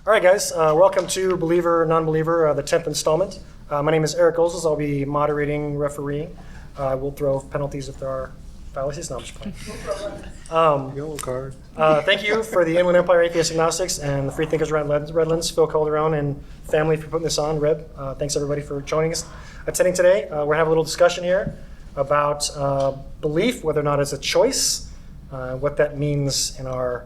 All right, guys, welcome to Believer, Non-Believer, the 10th installment. My name is Eric Olses. I'll be moderating, refereeing. We'll throw penalties if there are fallacies. No, I'm just playing. Yellow card. Thank you for the Inland Empire Atheist Agnostics and the Free Thinkers Redlands, Phil Calderon and family for putting this on. Reb, thanks everybody for joining us, attending today. We're going to have a little discussion here about belief, whether or not it's a choice, what that means in our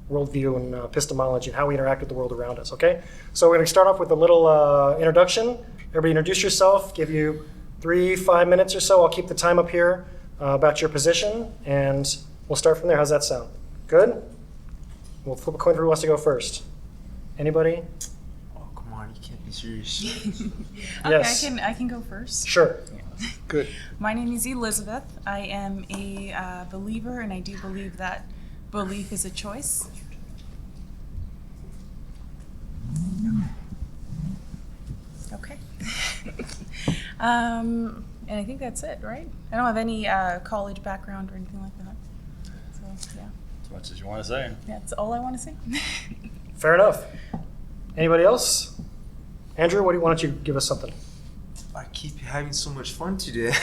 worldview and epistemology and how we interact with the world around us, okay? So we're going to start off with a little introduction. Everybody introduce yourself, give you 3-5 minutes or so. I'll keep the time up here about your position, and we'll start from there. How's that sound? Good? We'll flip a coin for who wants to go first. Anybody? Oh, come on, you can't be serious. Yes. Okay, I can go first. Sure. Good. My name is Elizabeth. I am a believer, and I do believe that belief is a choice. Okay. And I think that's it, right? I don't have any college background or anything like that. So, yeah. As much as you want to say. That's all I want to say. Fair enough. Anybody else? Andrew, why don't you give us something? I keep having so much fun today.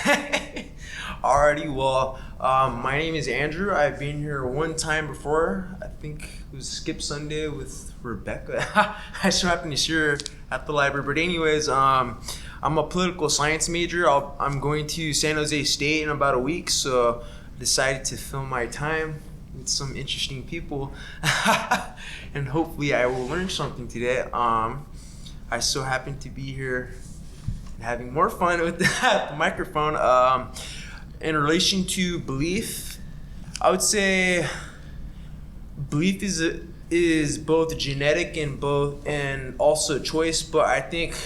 Alrighty, well, my name is Andrew. I've been here one time before. I think it was Skip Sunday with Rebecca. I so happened to see her at the library. But anyways, I'm a political science major. I'm going to San Jose State in about a week, so I decided to fill my time with some interesting people. And hopefully I will learn something today. I so happen to be here having more fun with the microphone. In relation to belief, I would say belief is both genetic and also choice, but I think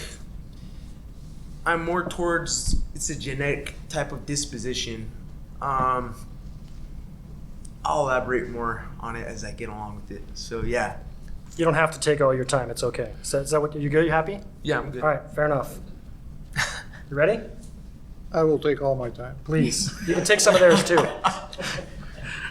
I'm more towards it's a genetic type of disposition. I'll elaborate more on it as I get along with it. So yeah. You don't have to take all your time. It's okay. So is that what you good? You happy? Yeah, I'm good. All right, fair enough. You ready? I will take all my time. Please. You can take some of theirs too.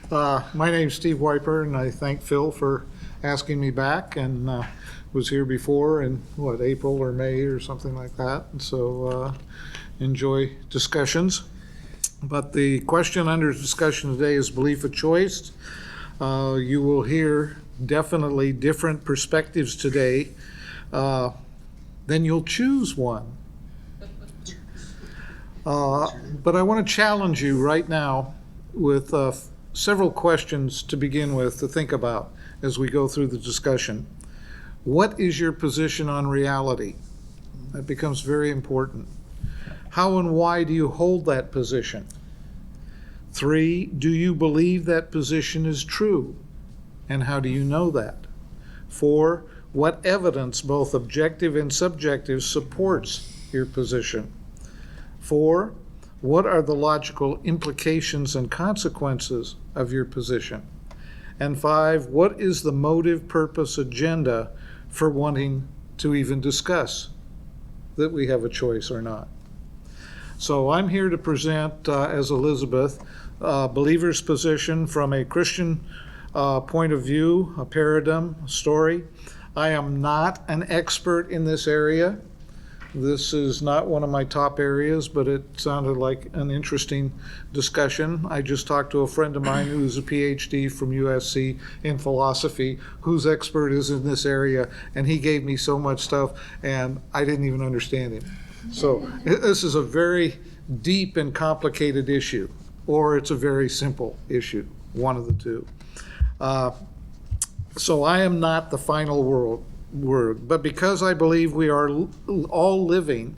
My name's Steve Wiper, and I thank Phil for asking me back, and was here before in, April or May or something like that. And so enjoy discussions. But the question under discussion today is belief a choice. You will hear definitely different perspectives today. Then you'll choose one. But I want to challenge you right now with several questions to begin with to think about as we go through the discussion. What is your position on reality? That becomes very important. How and why do you hold that position? 3, do you believe that position is true? And how do you know that? 4, what evidence, both objective and subjective, supports your position? 4, what are the logical implications and consequences of your position? And 5, what is the motive, purpose, agenda for wanting to even discuss that we have a choice or not? So I'm here to present, as Elizabeth, believer's position from a Christian point of view, a paradigm, a story. I am not an expert in this area. This is not one of my top areas, but it sounded like an interesting discussion. I just talked to a friend of mine who's a PhD from USC in philosophy, whose expert is in this area, and he gave me so much stuff, and I didn't even understand him. So this is a very deep and complicated issue, or it's a very simple issue, one of the two. So I am not the final word, but because I believe we are all living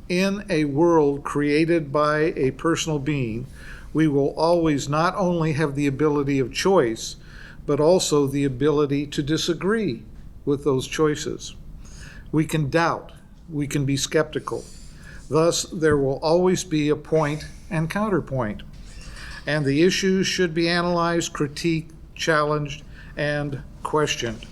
in a world created by a personal being, we will always not only have the ability of choice, but also the ability to disagree with those choices. We can doubt, we can be skeptical. Thus, there will always be a point and counterpoint. And the issues should be analyzed, critiqued, challenged, and questioned.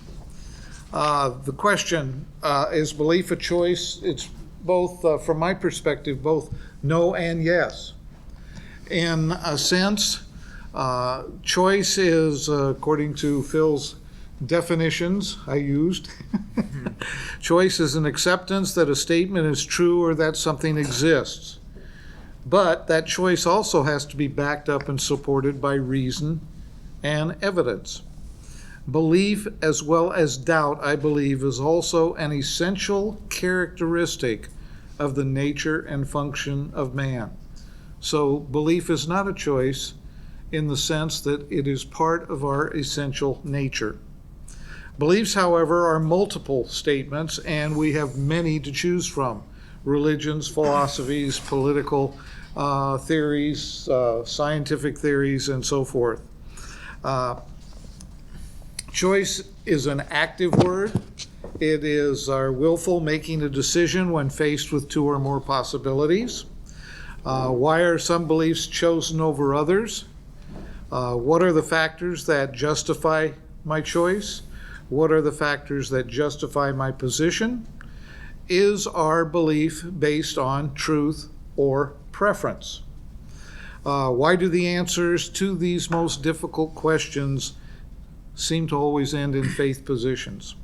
The question, is belief a choice? It's both, from my perspective, both no and yes. In a sense, choice is, according to Phil's definitions I used. Choice is an acceptance that a statement is true or that something exists. But that choice also has to be backed up and supported by reason and evidence. Belief as well as doubt, I believe, is also an essential characteristic of the nature and function of man. So belief is not a choice in the sense that it is part of our essential nature. Beliefs, however, are multiple statements, and we have many to choose from. Religions, philosophies, political theories, scientific theories, and so forth. Choice is an active word. It is our willful making a decision when faced with two or more possibilities. Why are some beliefs chosen over others? What are the factors that justify my choice? What are the factors that justify my position? Is our belief based on truth or preference? Why do the answers to these most difficult questions seem to always end in faith positions?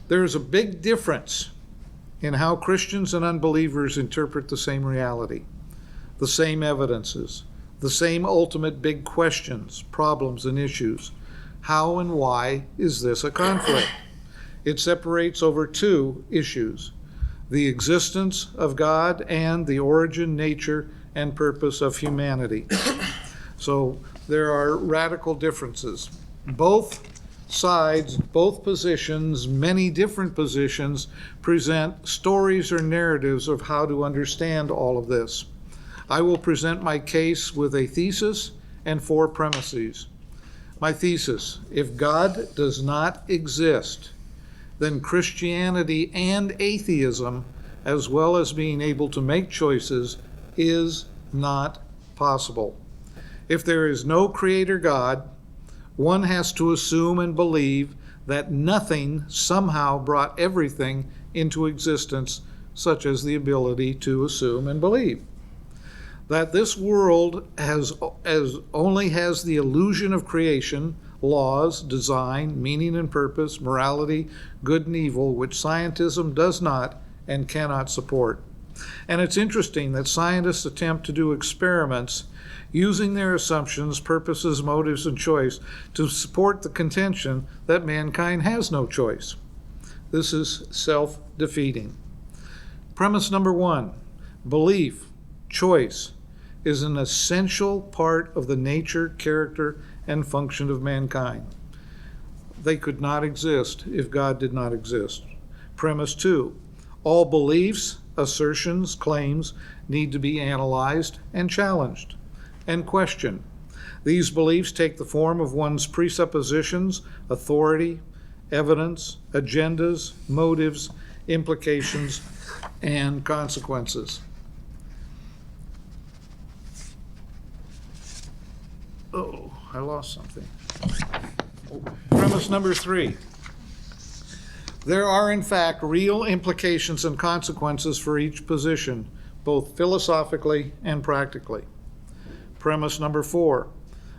There's a big difference in how Christians and unbelievers interpret the same reality, the same evidences, the same ultimate big questions, problems, and issues. How and why is this a conflict? It separates over two issues: the existence of God and the origin, nature, and purpose of humanity. So there are radical differences. Both sides, both positions, many different positions, present stories or narratives of how to understand all of this. I will present my case with a thesis and 4 premises. My thesis: if God does not exist, then Christianity and atheism, as well as being able to make choices, is not possible. If there is no creator God, one has to assume and believe that nothing somehow brought everything into existence, such as the ability to assume and believe. That this world only has the illusion of creation, laws, design, meaning and purpose, morality, good and evil, which scientism does not and cannot support. And it's interesting that scientists attempt to do experiments using their assumptions, purposes, motives, and choice to support the contention that mankind has no choice. This is self-defeating. Premise number 1: belief, choice, is an essential part of the nature, character, and function of mankind. They could not exist if God did not exist. Premise 2: all beliefs, assertions, claims need to be analyzed and challenged and questioned. These beliefs take the form of one's presuppositions, authority, evidence, agendas, motives, implications, and consequences. Oh, I lost something. Premise number 3. There are, in fact, real implications and consequences for each position, both philosophically and practically. Premise number 4.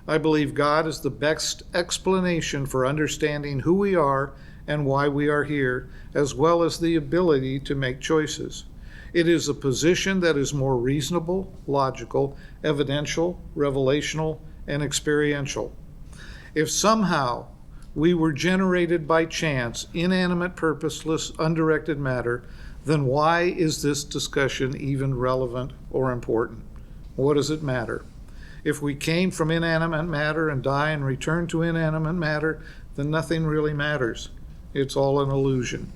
I believe God is the best explanation for understanding who we are and why we are here, as well as the ability to make choices. It is a position that is more reasonable, logical, evidential, revelational, and experiential. If somehow we were generated by chance, inanimate, purposeless, undirected matter, then why is this discussion even relevant or important? What does it matter? If we came from inanimate matter and die and return to inanimate matter, then nothing really matters. It's all an illusion.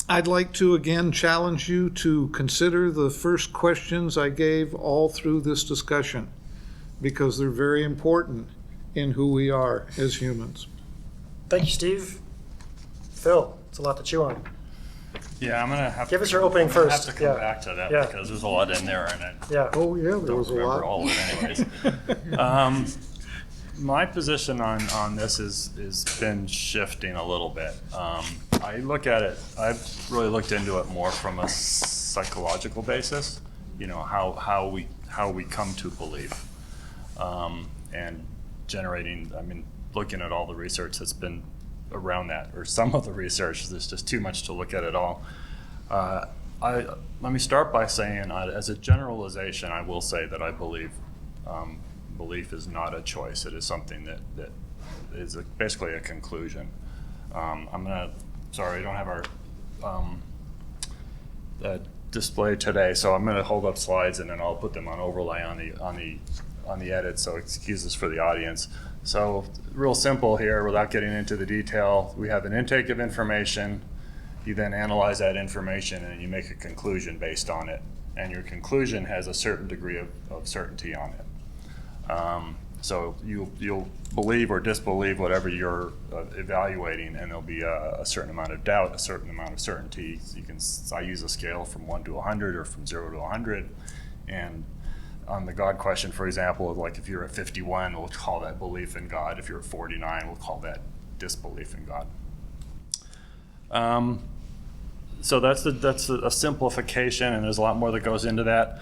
I'd like to again challenge you to consider the first questions I gave all through this discussion, because they're very important in who we are as humans. Thank you, Steve. Phil, it's a lot to chew on. Yeah, I'm gonna have Give to us your opening first. have to come Yeah. back to that Yeah. because there's a lot in there, and I Yeah. Oh, yeah, there don't was a remember lot. all of it anyways. My position on this is been shifting a little bit. I look at it. I've really looked into it more from a psychological basis. You know how we come to belief, and generating, I mean, looking at all the research that's been around that, or some of the research, there's just too much to look at it all. Let me start by saying, as a generalization, I will say that I believe belief is not a choice. It is something that is basically a conclusion. Sorry, I don't have our display today, so I'm gonna hold up slides and then I'll put them on overlay on the edit, so excuses for the audience. So real simple here, without getting into the detail, we have an intake of information. You then analyze that information and you make a conclusion based on it. And your conclusion has a certain degree of certainty on it. So you'll believe or disbelieve whatever you're evaluating, and there'll be a certain amount of doubt, a certain amount of certainty. I use a scale from 1 to 100 or from 0 to 100. And on the God question, for example, like if you're at 51, we'll call that belief in God. If you're at 49, we'll call that disbelief in God. So that's a simplification, and there's a lot more that goes into that.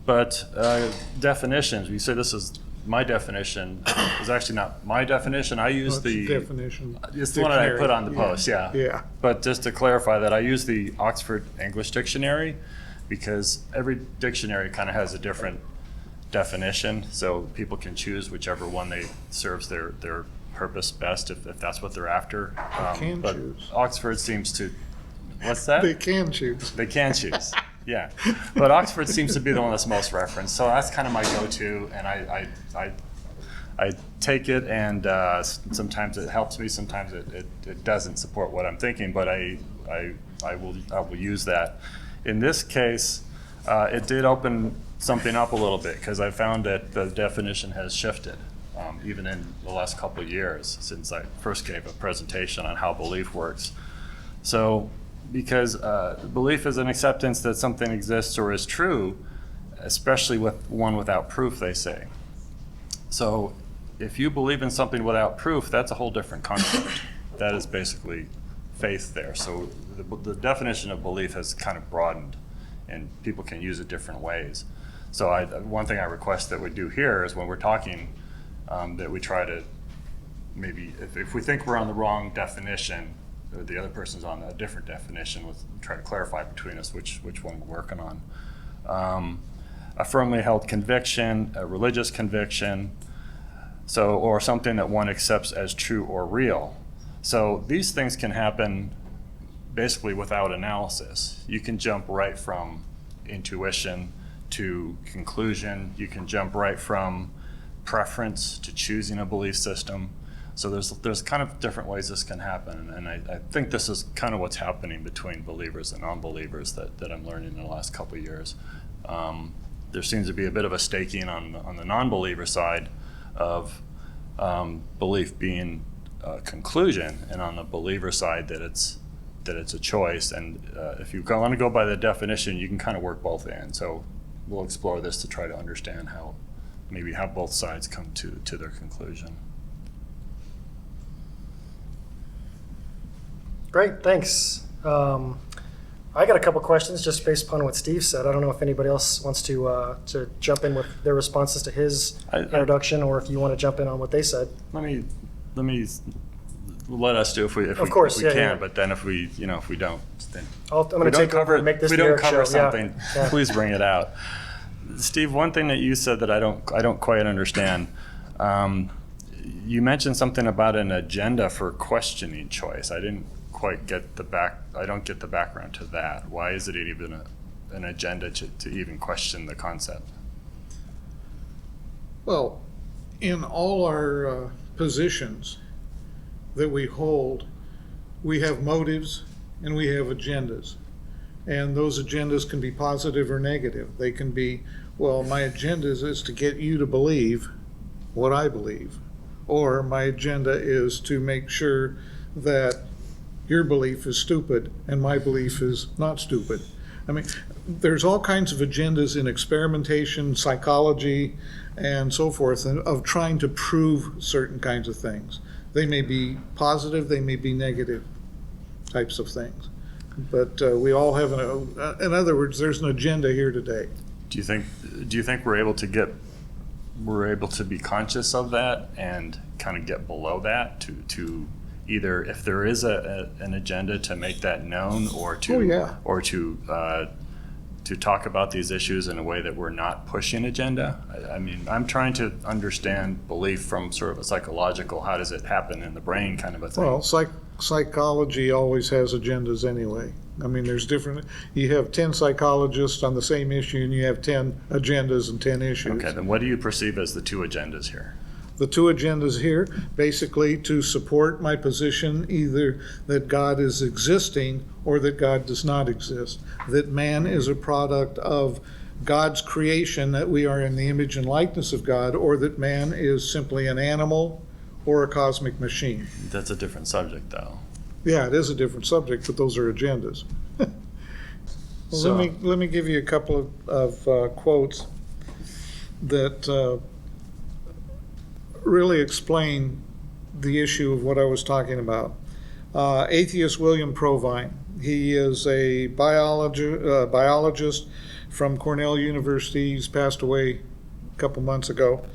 But definitions, we say this is my definition, is actually not my definition. I use the definition. It's the one that I put on the post, yeah. Yeah. But just to clarify that, I use the Oxford English Dictionary because every dictionary kind of has a different definition, so people can choose whichever one serves their purpose best if that's what they're after. But choose. Oxford seems to, what's that? They can choose. They can choose, yeah. But Oxford seems to be the one that's most referenced, so that's kind of my go-to, and I take it, and sometimes it helps me, sometimes it doesn't support what I'm thinking, but I will use that. In this case, it did open something up a little bit because I found that the definition has shifted, even in the last couple of years since I first gave a presentation on how belief works. So, because belief is an acceptance that something exists or is true, especially with one without proof, they say. So, if you believe in something without proof, that's a whole different concept. That is basically faith there. So, the definition of belief has kind of broadened, and people can use it different ways. So one thing I request that we do here is when we're talking, that we try to maybe, if we think we're on the wrong definition, or the other person's on a different definition, we'll try to clarify between us which one we're working on. A firmly held conviction, a religious conviction, or something that one accepts as true or real. So these things can happen basically without analysis. You can jump right from intuition to conclusion. You can jump right from preference to choosing a belief system. So there's kind of different ways this can happen, and I think this is kind of what's happening between believers and non-believers that I'm learning in the last couple of years. There seems to be a bit of a staking on the non-believer side of belief being a conclusion, and on the believer side that it's a choice. And if you want to go by the definition, you can kind of work both ends. So we'll explore this to try to understand how both sides come to their conclusion. Great, thanks. I got a couple questions just based upon what Steve said. I don't know if anybody else wants to jump in with their responses to his introduction, or if you want to jump in on what they said. Let me let us do if we Of course, can. yeah. But then if we don't, then I'm going to take over and make this we don't Eric cover show. something. Yeah. Please bring it out. Steve, one thing that you said that I don't quite understand. You mentioned something about an agenda for questioning choice. I didn't quite get I don't get the background to that. Why is it even an agenda to even question the concept? Well, in all our positions that we hold, we have motives and we have agendas. And those agendas can be positive or negative. They can be, well, my agenda is to get you to believe what I believe. Or my agenda is to make sure that your belief is stupid and my belief is not stupid. I mean, there's all kinds of agendas in experimentation, psychology, and so forth, of trying to prove certain kinds of things. They may be positive, they may be negative types of things. But we all have, in other words, there's an agenda here today. Do you think we're able to get we're able to be conscious of that and kind of get below that to either, if there is an agenda, to make that known, or to Oh, yeah. or to talk about these issues in a way that we're not pushing agenda. I mean, I'm trying to understand belief from sort of a psychological, how does it happen in the brain kind of a thing. Well, psychology always has agendas anyway. I mean, there's different, you have 10 psychologists on the same issue, and you have 10 agendas and 10 issues. Okay, then what do you perceive as the two agendas here? The two agendas here, basically to support my position, either that God is existing or that God does not exist, that man is a product of God's creation, that we are in the image and likeness of God, or that man is simply an animal or a cosmic machine. That's a different subject, though. Yeah, it is a different subject, but those are agendas. Well, So- let me give you a couple of quotes that really explain the issue of what I was talking about. Atheist William Provine. He is a biologist from Cornell University. He's passed away a couple months ago.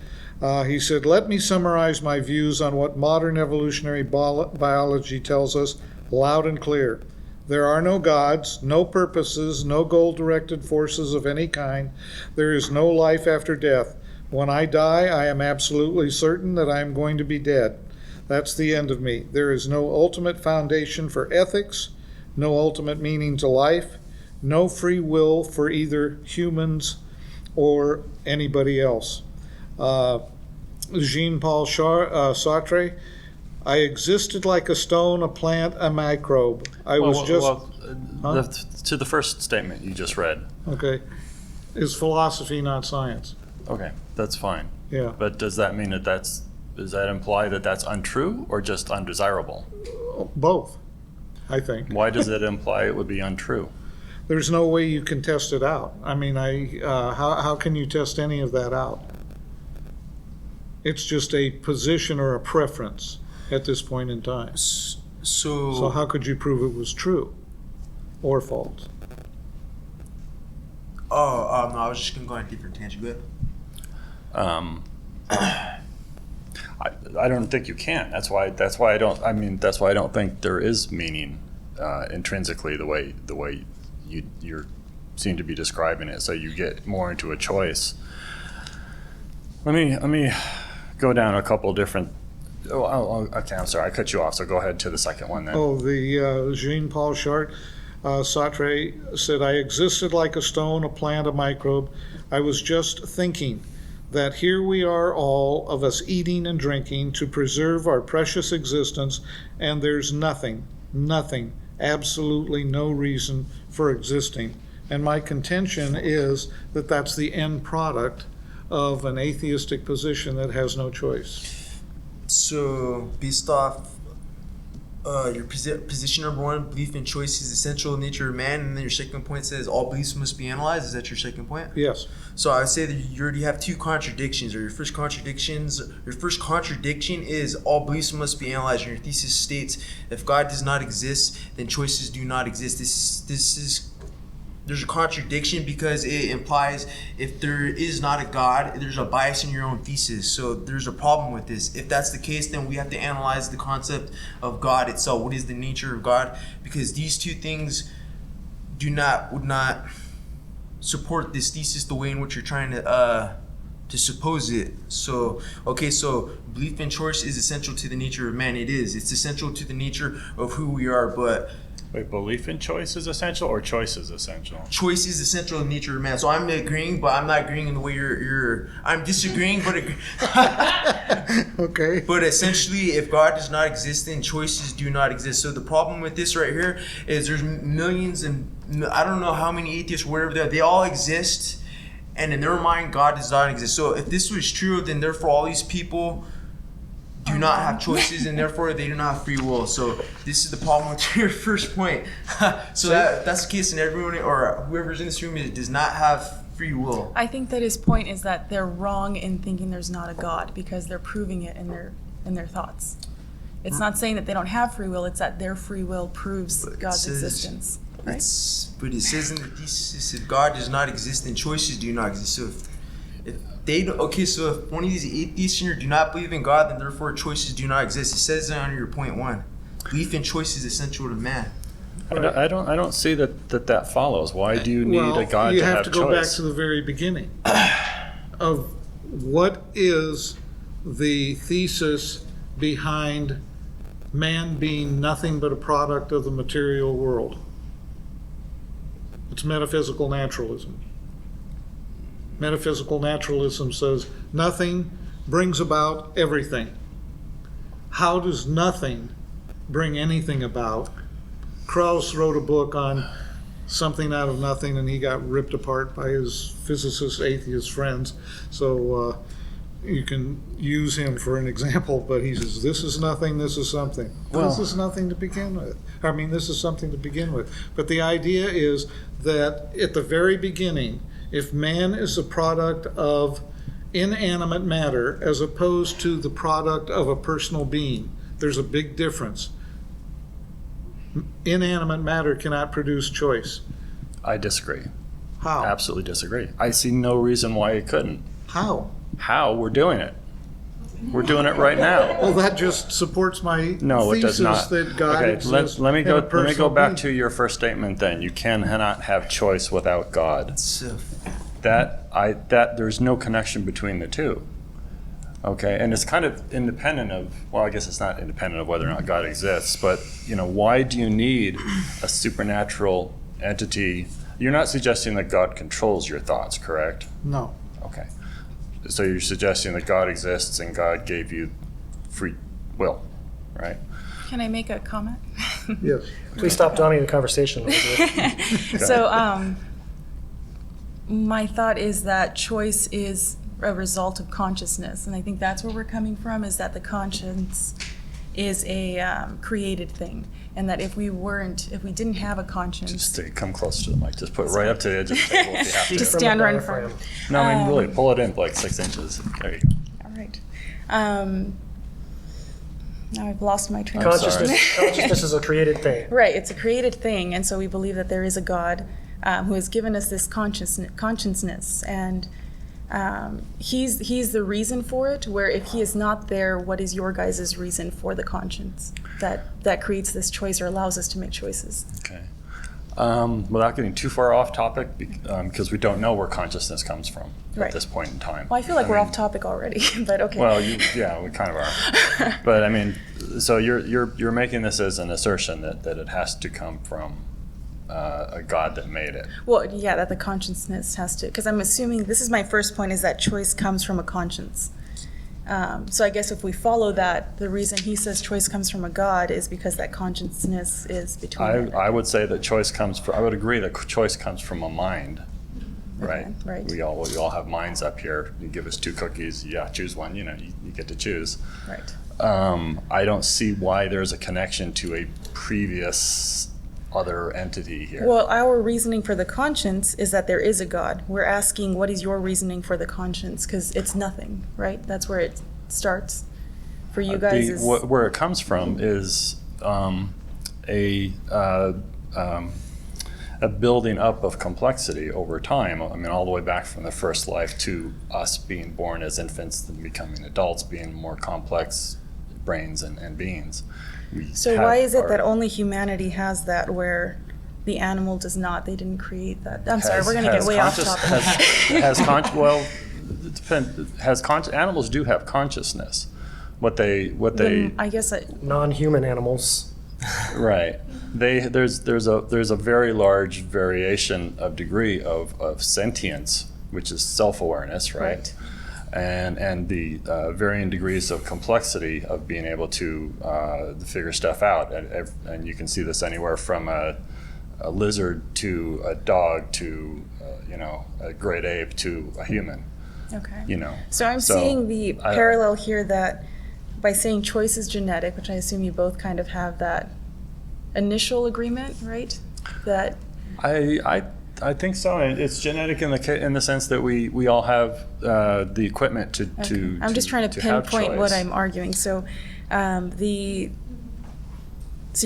He said, "Let me summarize my views on what modern evolutionary biology tells us loud and clear. There are no gods, no purposes, no goal-directed forces of any kind. There is no life after death. When I die, I am absolutely certain that I am going to be dead. That's the end of me. There is no ultimate foundation for ethics, no ultimate meaning to life, no free will for either humans or anybody else." Jean-Paul Sartre, "I existed like a stone, a plant, a microbe. I was To the first statement you just read. Okay. Is philosophy not science? Okay, that's fine. Yeah. But does that mean does that imply that that's untrue or just undesirable? Both, I think. Why does it imply it would be untrue? There's no way you can test it out. I mean, how can you test any of that out? It's just a position or a preference at this point in time. So how could you prove it was true or false? No, I was just gonna go on a different tangent. Go ahead. I don't think you can. That's why I don't think there is meaning intrinsically the way you seem to be describing it. So you get more into a choice. Let me go down a couple different. Okay. I'm sorry. I cut you off. So go ahead to the second one then. The Jean-Paul Sartre said, "I existed like a stone, a plant, a microbe. I was just thinking that here we are, all of us, eating and drinking to preserve our precious existence, and there's nothing, absolutely no reason for existing." And my contention is that that's the end product of an atheistic position that has no choice. So, based off your position number one, belief in choice is essential in the nature of man, and then your second point says all beliefs must be analyzed. Is that your second point? Yes. So I would say that you already have two contradictions, or your first contradiction is all beliefs must be analyzed. And your thesis states if God does not exist, then choices do not exist. There's a contradiction because it implies if there is not a God, there's a bias in your own thesis. So there's a problem with this. If that's the case, then we have to analyze the concept of God itself. What is the nature of God? Because these two things would not support this thesis the way in which you're trying to suppose it. So belief in choice is essential to the nature of man. It is. It's essential to the nature of who we are, but Wait, belief in choice is essential or choice is essential? choice is essential in the nature of man. So I'm agreeing, but I'm not agreeing in the way I'm disagreeing, but Okay. But essentially, if God does not exist, then choices do not exist. So the problem with this right here is there's millions and I don't know how many atheists, whatever they all exist, and in their mind, God does not exist. So if this was true, then therefore all these people do not have choices, and therefore they do not have free will. So this is the problem with your first point. So that's the case, and everyone or whoever's in this room does not have free will. I think that his point is that they're wrong in thinking there's not a God because they're proving it in their thoughts. It's not saying that they don't have free will, it's that their free will proves God's existence. Right? But it says in the thesis, if God does not exist, then choices do not exist. So if Okay, so if one of these atheists here do not believe in God, then therefore choices do not exist. It says that on your point 1. Belief in choice is essential to man. I don't see that follows. Why do you need a God you to have have to go back choice? to the very beginning of what is the thesis behind man being nothing but a product of the material world. It's metaphysical naturalism. Metaphysical naturalism says nothing brings about everything. How does nothing bring anything about? Krauss wrote a book on something out of nothing, and he got ripped apart by his physicist atheist friends. So you can use him for an example, but he says, this is nothing, this is something. Well, this is nothing to begin with. I mean, this is something to begin with. But the idea is that at the very beginning, if man is a product of inanimate matter as opposed to the product of a personal being, there's a big difference. Inanimate matter cannot produce choice. I disagree. How? Absolutely disagree. I see no reason why it couldn't. How? How? We're doing it. We're doing it right now. Well, that just supports my No, it does thesis not. that God Okay, exists let me in go. a Let me go personal back being. to your first statement. Then you cannot have choice without God. So, That there's no connection between the two. Okay, and it's kind of independent of. Well, I guess it's not independent of whether or not God exists. But why do you need a supernatural entity? You're not suggesting that God controls your thoughts, correct? No. Okay. So you're suggesting that God exists and God gave you free will, right? Can I make a comment? Yes. Please stop dominating the conversation. Elizabeth. So, my thought is that choice is a result of consciousness, and I think that's where we're coming from, is that the conscience is a created thing, and that if we didn't have a conscience, Just come close to the mic. Just put it right up to the edge of the table if you have to. Just From stand the right in diaphragm. front. No, I mean, really, pull it in like 6 inches. There you go. All right. Now I've lost my train of I'm thought. Consciousness is a created thing. Right, it's a created thing, and so we believe that there is a God who has given us this consciousness, and he's the reason for it. Where if he is not there, what is your guys' reason for the conscience that creates this choice or allows us to make choices? Okay. Without getting too far off topic, because we don't know where consciousness comes from Right. at this point in time. Well, I feel like we're mean, off topic already, but okay. Well, yeah, we kind of are. But I mean, so you're making this as an assertion that it has to come from a God that made it. Well, yeah, that the consciousness has to, because I'm assuming, this is my first point, is that choice comes from a conscience. So I guess if we follow that, the reason he says choice comes from a God is because that consciousness is between it. I would say that choice comes from. I would agree that choice comes from a mind, right? Okay, right. We all have minds up here. You give us 2 cookies, yeah, choose one. You get to choose. Right. I don't see why there's a connection to a previous other entity here. Well, our reasoning for the conscience is that there is a God. We're asking, what is your reasoning for the conscience? Because it's nothing, right? That's where it starts. For you guys, Where it comes from is a building up of complexity over time. I mean, all the way back from the first life to us being born as infants and becoming adults, being more complex brains and beings. So why is it that only humanity has that, where the animal does not? They didn't create that. I'm sorry, we're going to get way off topic. Well, it depends. Animals do have consciousness. I guess Non-human animals. Right. There's a very large variation of degree of sentience, which is self-awareness, right? And the varying degrees of complexity of being able to figure stuff out. And you can see this anywhere from a lizard to a dog to a great ape to a human. Okay. So I'm seeing the parallel here that by saying choice is genetic, which I assume you both kind of have that initial agreement, right? That I think so. It's genetic in the sense that we all have the equipment to. I'm just trying to have pinpoint what choice. I'm arguing. So, so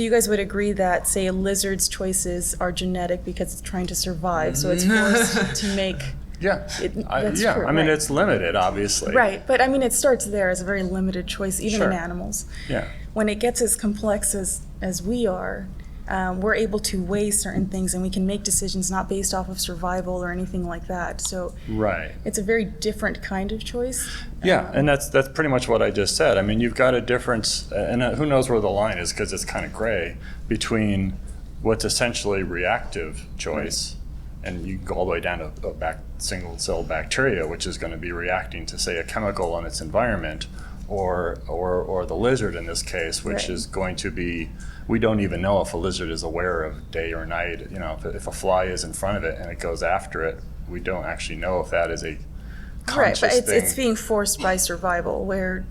you guys would agree that, say, a lizard's choices are genetic because it's trying to survive, so it's forced to make Yeah. That's yeah. true, I mean, right. it's limited, obviously. Right, but I mean, it starts there as a very limited choice, even Sure. in animals. Yeah. When it gets as complex as we are, we're able to weigh certain things and we can make decisions not based off of survival or anything like that. So Right. it's a very different kind of choice. Yeah, and that's pretty much what I just said. I mean, you've got a difference, and who knows where the line is because it's kind of gray between what's essentially reactive choice, and you go all the way down to a single-cell bacteria, which is going to be reacting to, say, a chemical in its environment, or the lizard in this case, which Right. is going to be. We don't even know if a lizard is aware of day or night. You know, if a fly is in front of it and it goes after it, we don't actually know if that is a conscious Right, but thing. it's being forced by survival, where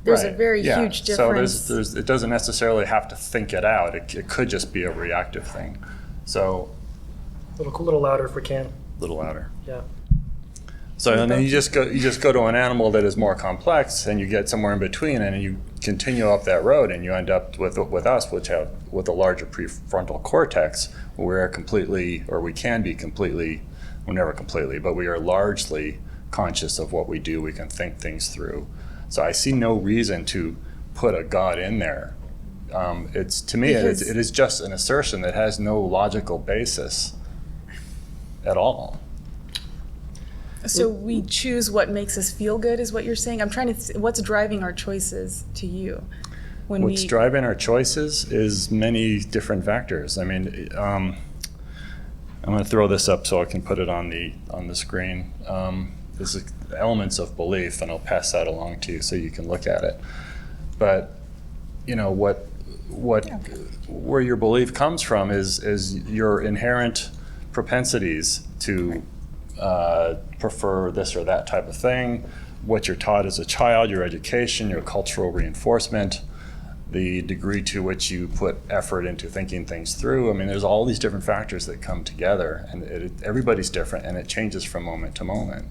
there's a Right, very yeah. huge difference. So it doesn't necessarily have to think it out. It could just be a reactive thing. So A little louder if we can. a little louder. Yeah. So and then you just go to an animal that is more complex, and you get somewhere in between, and you continue up that road, and you end up with us, with a larger prefrontal cortex, where we can be completely, well, never completely, but we are largely conscious of what we do. We can think things through. So I see no reason to put a God in there. It's to me, Because- it is just an assertion that has no logical basis at all. So we choose what makes us feel good, is what you're saying? I'm trying to, what's driving our choices to you? When What's driving our choices is many different factors. I mean, I'm going to throw this up so I can put it on the screen. This is elements of belief, and I'll pass that along to you so you can look at it. But you know where your belief comes from is your inherent propensities to prefer this or that type of thing, what you're taught as a child, your education, your cultural reinforcement, the degree to which you put effort into thinking things through. I mean, there's all these different factors that come together, and everybody's different, and it changes from moment to moment.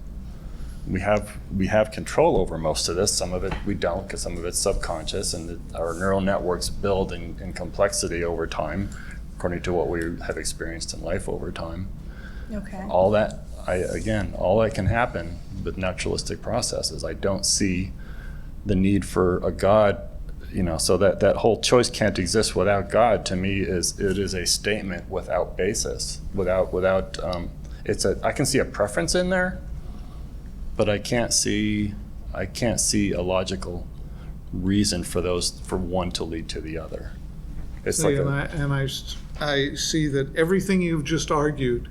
We have control over most of this. Some of it we don't, because some of it's subconscious, and our neural networks build in complexity over time, according to what we have experienced in life over time. Okay. All that can happen with naturalistic processes. I don't see the need for a God, so that whole choice can't exist without God, to me, it is a statement without basis, I can see a preference in there, but I can't see a logical reason for one to lead to the other. It's See, like I see that everything you've just argued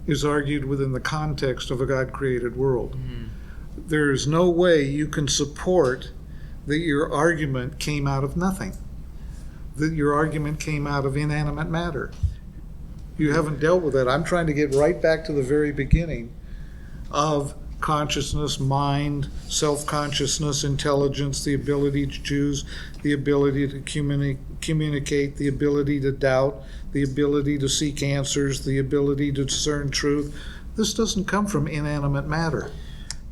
is argued within the context of a God-created world. There is no way you can support that your argument came out of nothing, that your argument came out of inanimate matter. You haven't dealt with that. I'm trying to get right back to the very beginning of consciousness, mind, self-consciousness, intelligence, the ability to choose, the ability to communicate, the ability to doubt, the ability to seek answers, the ability to discern truth. This doesn't come from inanimate matter.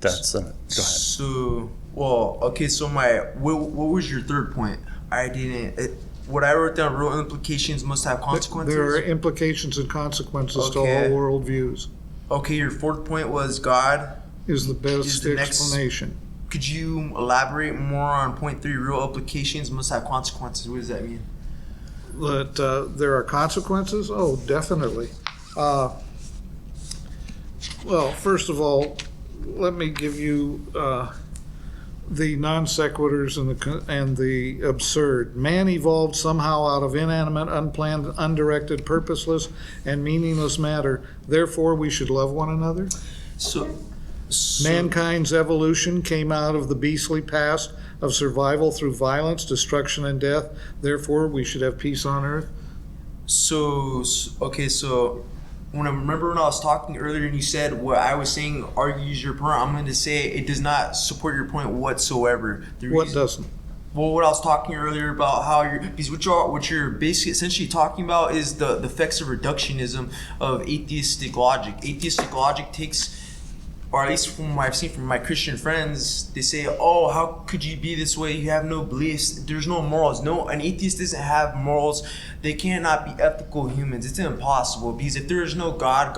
go ahead. So, so what was your third point? I didn't. What I wrote down, real implications must have consequences. There are implications and consequences to all Okay. worldviews, Okay, your fourth point was God. is the best Is the next- explanation. Could you elaborate more on point 3? Real implications must have consequences. What does that mean? That there are consequences? Oh, definitely. Well, first of all, let me give you the non sequiturs and the absurd. Man evolved somehow out of inanimate, unplanned, undirected, purposeless, and meaningless matter. Therefore, we should love one another. So Mankind's evolution came out of the beastly past of survival through violence, destruction, and death. Therefore, we should have peace on earth. So when I was talking earlier and you said what I was saying argues your point, I'm going to say it does not support your point whatsoever. What doesn't? Well, what I was talking earlier about how because what you're basically essentially talking about is the effects of reductionism of atheistic logic. Atheistic logic takes, or at least from what I've seen from my Christian friends, they say, "Oh, how could you be this way? You have no beliefs. There's no morals." No, an atheist doesn't have morals. They cannot be ethical humans. It's impossible, because if there is no God,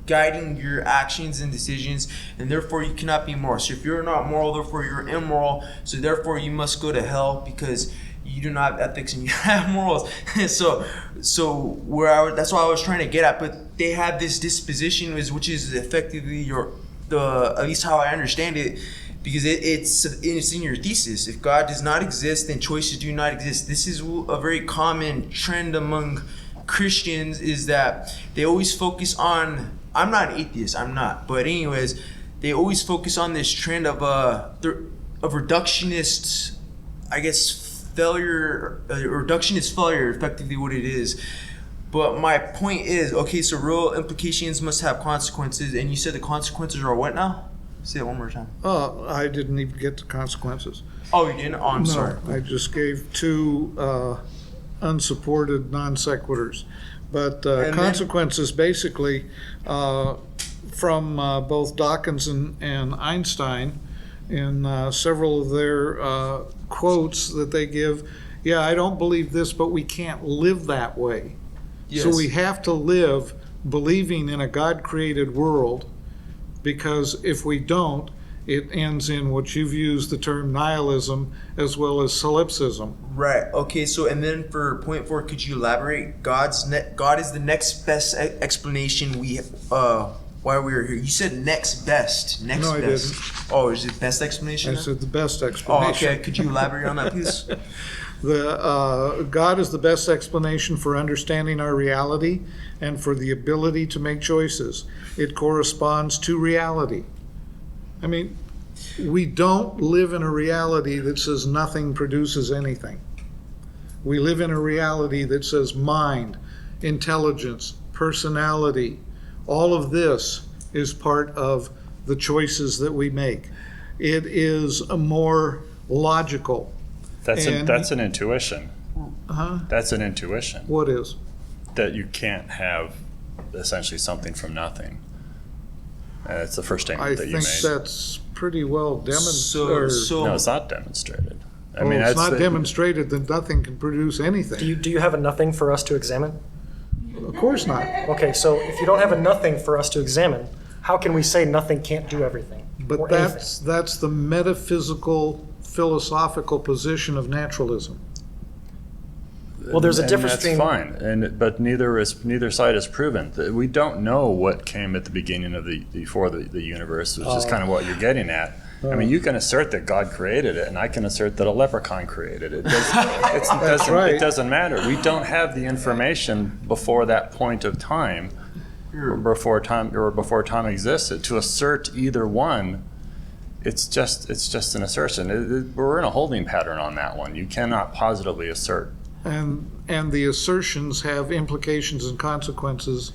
guiding your actions and decisions, and therefore you cannot be moral. So if you're not moral, therefore you're immoral. So therefore you must go to hell because you do not have ethics and you have morals. so that's what I was trying to get at. But they have this disposition, which is effectively at least how I understand it, because it's in your thesis. If God does not exist, then choices do not exist. This is a very common trend among Christians, is that they always focus on, I'm not an atheist, I'm not, but anyways, they always focus on this trend of reductionist, I guess, failure, reductionist failure, effectively what it is. But my point is, okay, so real implications must have consequences, and you said the consequences are what now? Say it one more time. I didn't even get to consequences. Oh, you didn't? Oh, I'm No, sorry. I just gave two unsupported non sequiturs. But consequences, basically, from both Dawkins and Einstein, in several of their quotes that they give, yeah, I don't believe this, but we can't live that way. Yes. So we have to live believing in a God-created world, because if we don't, it ends in what you've used the term nihilism as well as solipsism. Right. Okay. So, and then for point 4, could you elaborate? God is the next best explanation why we are here. You said next best. Next No, I best. didn't. Oh, is it best explanation? I then? said the best Oh, explanation. okay. Could you elaborate on that, please? God is the best explanation for understanding our reality and for the ability to make choices. It corresponds to reality. I mean, we don't live in a reality that says nothing produces anything. We live in a reality that says mind, intelligence, personality. All of this is part of the choices that we make. It is a more logical. That's an intuition. Huh? That's an intuition What is? that you can't have essentially something from nothing. That's the first statement I that you think made. that's pretty well demonstrated. No, it's not demonstrated. I Well, mean, it's that's not demonstrated that nothing can produce anything. Do you have a nothing for us to examine? Of course not. Okay, so if you don't have a nothing for us to examine, how can we say nothing can't do everything? But or that's the metaphysical, philosophical position of naturalism. Well, there's a and difference that's between- fine, but neither side is proven. We don't know what came at the beginning of before the universe, which is kind of what you're getting at. I mean, you can assert that God created it, and I can assert that a leprechaun created it. right. It doesn't matter. We don't have the information before that point of time, or before time existed. To assert either one, it's just an assertion. We're in a holding pattern on that one. You cannot positively assert. And the assertions have implications and consequences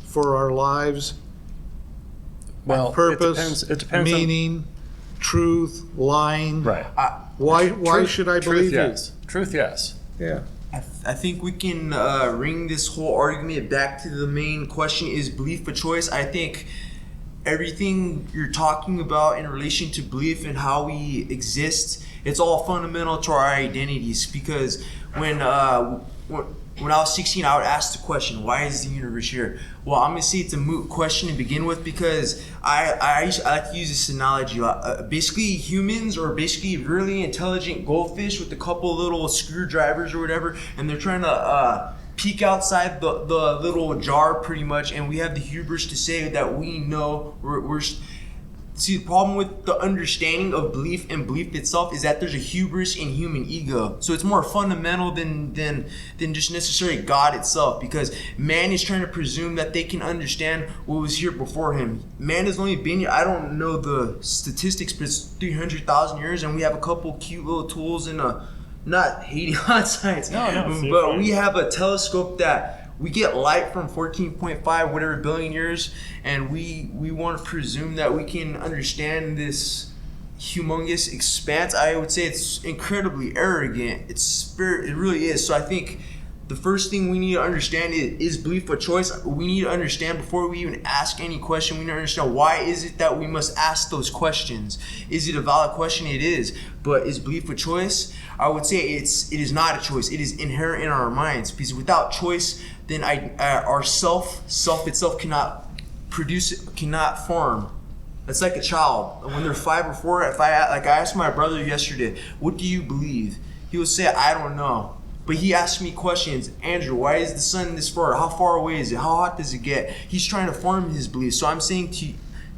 for our lives, Well, purpose, it depends meaning, truth, lying. Right. Why should I believe Truth, yes. Truth, yes. you? Yeah. I think we can ring this whole argument back to the main question: is belief a choice? I think everything you're talking about in relation to belief and how we exist, it's all fundamental to our identities. Because when I was 16, I would ask the question, why is the universe here? Well, I'm going to say it's a moot question to begin with, because I like to use this analogy. Basically, humans are basically really intelligent goldfish with a couple little screwdrivers or whatever, and they're trying to peek outside the little jar pretty much, and we have the hubris to say that we know we're See, the problem with the understanding of belief and belief itself is that there's a hubris in human ego. So it's more fundamental than just necessarily God itself, because man is trying to presume that they can understand what was here before him. Man has only been here, I don't know the statistics, but it's 300,000 years, and we have a couple cute little tools and not hating on science, but we have a telescope that we get light from 14.5 whatever billion years, and we want to presume that we can understand this humongous expanse. I would say it's incredibly arrogant. It really is. So I think the first thing we need to understand is belief a choice. We need to understand, before we even ask any question, we need to understand, why is it that we must ask those questions? Is it a valid question? It is. But is belief a choice? I would say it is not a choice. It is inherent in our minds, because without choice, then our self itself cannot cannot form. It's like a child when they're 5 or 4. I asked my brother yesterday, "What do you believe?" He would say, "I don't know." But he asked me questions. "Andrew, why is the sun this far? How far away is it? How hot does it get?" He's trying to form his beliefs. So I'm saying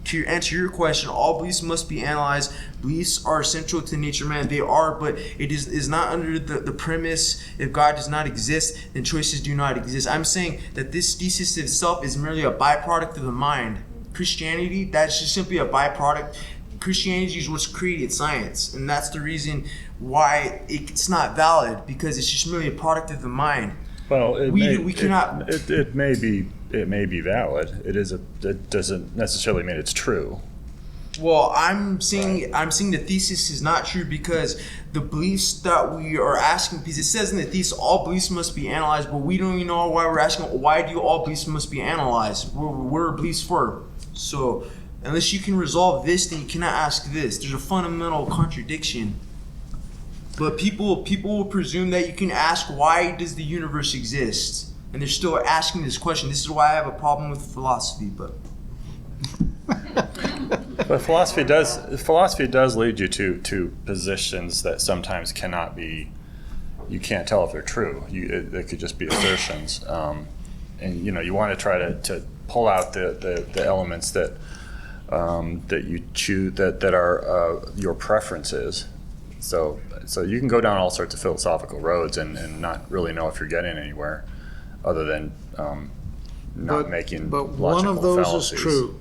to answer your question, all beliefs must be analyzed. Beliefs are essential to nature, man. They are, but it is not under the premise if God does not exist, then choices do not exist. I'm saying that this thesis itself is merely a byproduct of the mind. Christianity, that's just simply a byproduct. Christianity is what's created science, and that's the reason why it's not valid, because it's just merely a product of the mind. Well, it may be valid. It doesn't necessarily mean it's true. Well, I'm saying the thesis is not true because the beliefs that we are asking, because it says in the thesis all beliefs must be analyzed, but we don't even know why we're asking why do all beliefs must be analyzed. What are beliefs for? So unless you can resolve this, then you cannot ask this. There's a fundamental contradiction. But people will presume that you can ask why does the universe exist, and they're still asking this question. This is why I have a problem with philosophy. But philosophy does lead you to positions that sometimes cannot be. You can't tell if they're true. It could just be assertions, and you want to try to pull out the elements that you choose that are your preferences. So you can go down all sorts of philosophical roads and not really know if you're getting anywhere, other than not making But logical one of those fallacies. is true.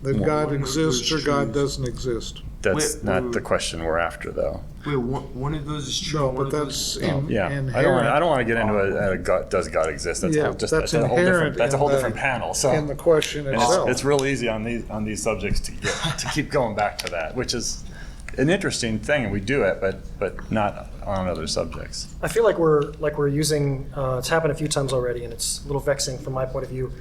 That One God of those exists or is God true. doesn't exist. That's Wait, not wait, the wait. question we're after, though. wait, one of those is true. No, one but of that's those, inherent. I don't want to get into a God, does God exist? That's Yeah, just that's a whole different. inherent That's a in whole the- different panel. So in the question and itself. it's real easy on these subjects to keep going back to that, which is an interesting thing, and we do it, but not on other subjects. I feel like we're using, it's happened a few times already, and it's a little vexing from my point of view.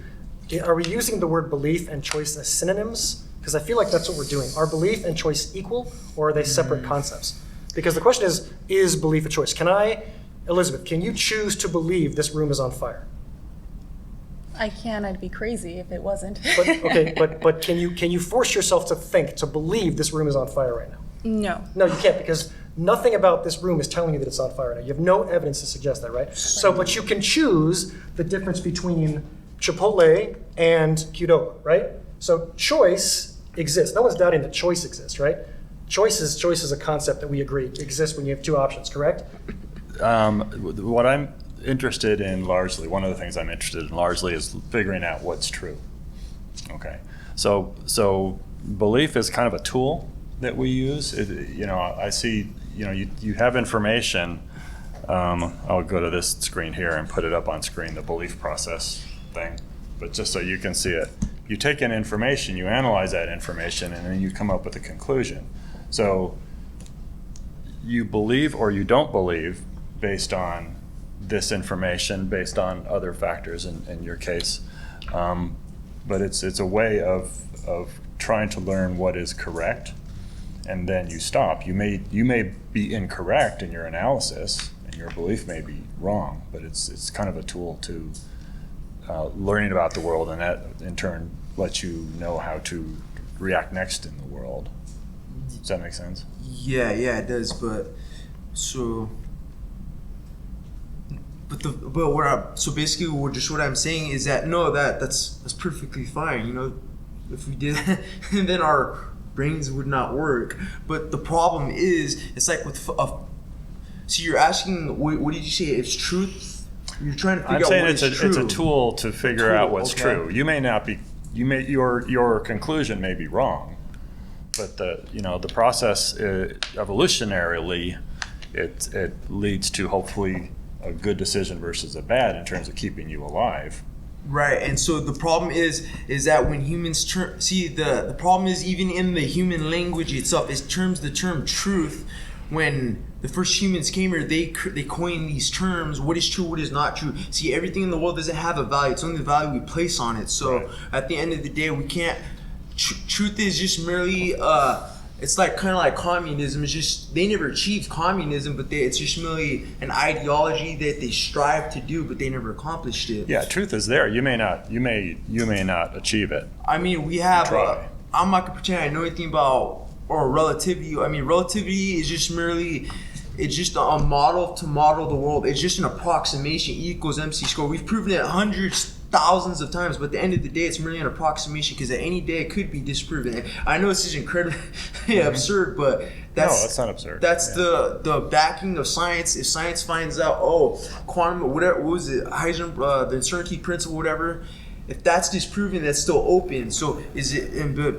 Are we using the word belief and choice as synonyms? Because I feel like that's what we're doing. Are belief and choice equal, or are they separate concepts? Because the question is belief a choice? Elizabeth, can you choose to believe this room is on fire? I can. I'd be crazy if it wasn't. But can you force yourself to believe this room is on fire right now? No. No, you can't, because nothing about this room is telling you that it's on fire right now. You have no evidence to suggest that, right? So, but you can choose the difference between Chipotle and Qdoba, right? So choice exists. No one's doubting that choice exists, right? Choice is a concept that we agree exists when you have two options, correct? What I'm interested in largely, one of the things I'm interested in largely is figuring out what's true. Okay, so belief is kind of a tool that we use. I see, you have information. I'll go to this screen here and put it up on screen, the belief process thing, but just so you can see it. You take in information, you analyze that information, and then you come up with a conclusion. So you believe or you don't believe based on this information, based on other factors in your case. But it's a way of trying to learn what is correct, and then you stop. You may be incorrect in your analysis, and your belief may be wrong, but it's kind of a tool to learning about the world, and that in turn lets you know how to react next in the world. Does that make sense? yeah, it does. So basically, what I'm saying is that no, that's perfectly fine. If we did, then our brains would not work. But the problem is, it's like with so you're asking, what did you say? It's truth. You're trying to figure I'm out saying what it's is true. it's a tool to figure out what's okay. true. You may not be. Your conclusion may be wrong, but the process evolutionarily, it leads to hopefully a good decision versus a bad in terms of keeping you alive. Right, and so the problem is that when humans the problem is even in the human language itself, the term truth. When the first humans came here, they coined these terms. What is true? What is not true? See, everything in the world doesn't have a value. It's only the value we place on it. So Right. at the end of the day, we can't. Truth is just merely it's like kind of like communism. It's just they never achieved communism, but it's just merely an ideology that they strive to do, but they never accomplished it. Yeah, truth is there. You may not achieve it. I mean, we have. Try. I'm not gonna pretend I know anything about or relativity. I mean, relativity is just merely. It's just a model to model the world. It's just an approximation. E equals MC squared. We've proven it hundreds, thousands of times, but at the end of the day, it's merely an approximation because at any day it could be disproven. I know this is incredibly absurd, but that's not absurd. That's the backing of science. If science finds out, quantum, whatever, what was it, Heisenberg, the uncertainty principle, whatever, if that's disproven, that's still open. So is it? But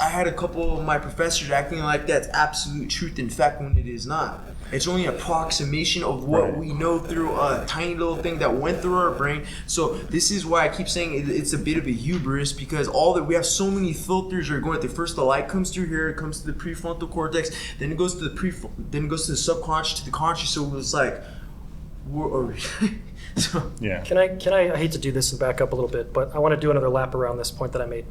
I had a couple of my professors acting like that's absolute truth in fact when it is not. It's only an approximation of what we know through a tiny little thing that went through our brain. So this is why I keep saying it's a bit of a hubris, because we have so many filters are going through. First, the light comes through here, it comes to the prefrontal cortex, then it goes to the subconscious, to the conscious. So it's like, so, yeah. Can I hate to do this and back up a little bit, but I want to do another lap around this point that I made.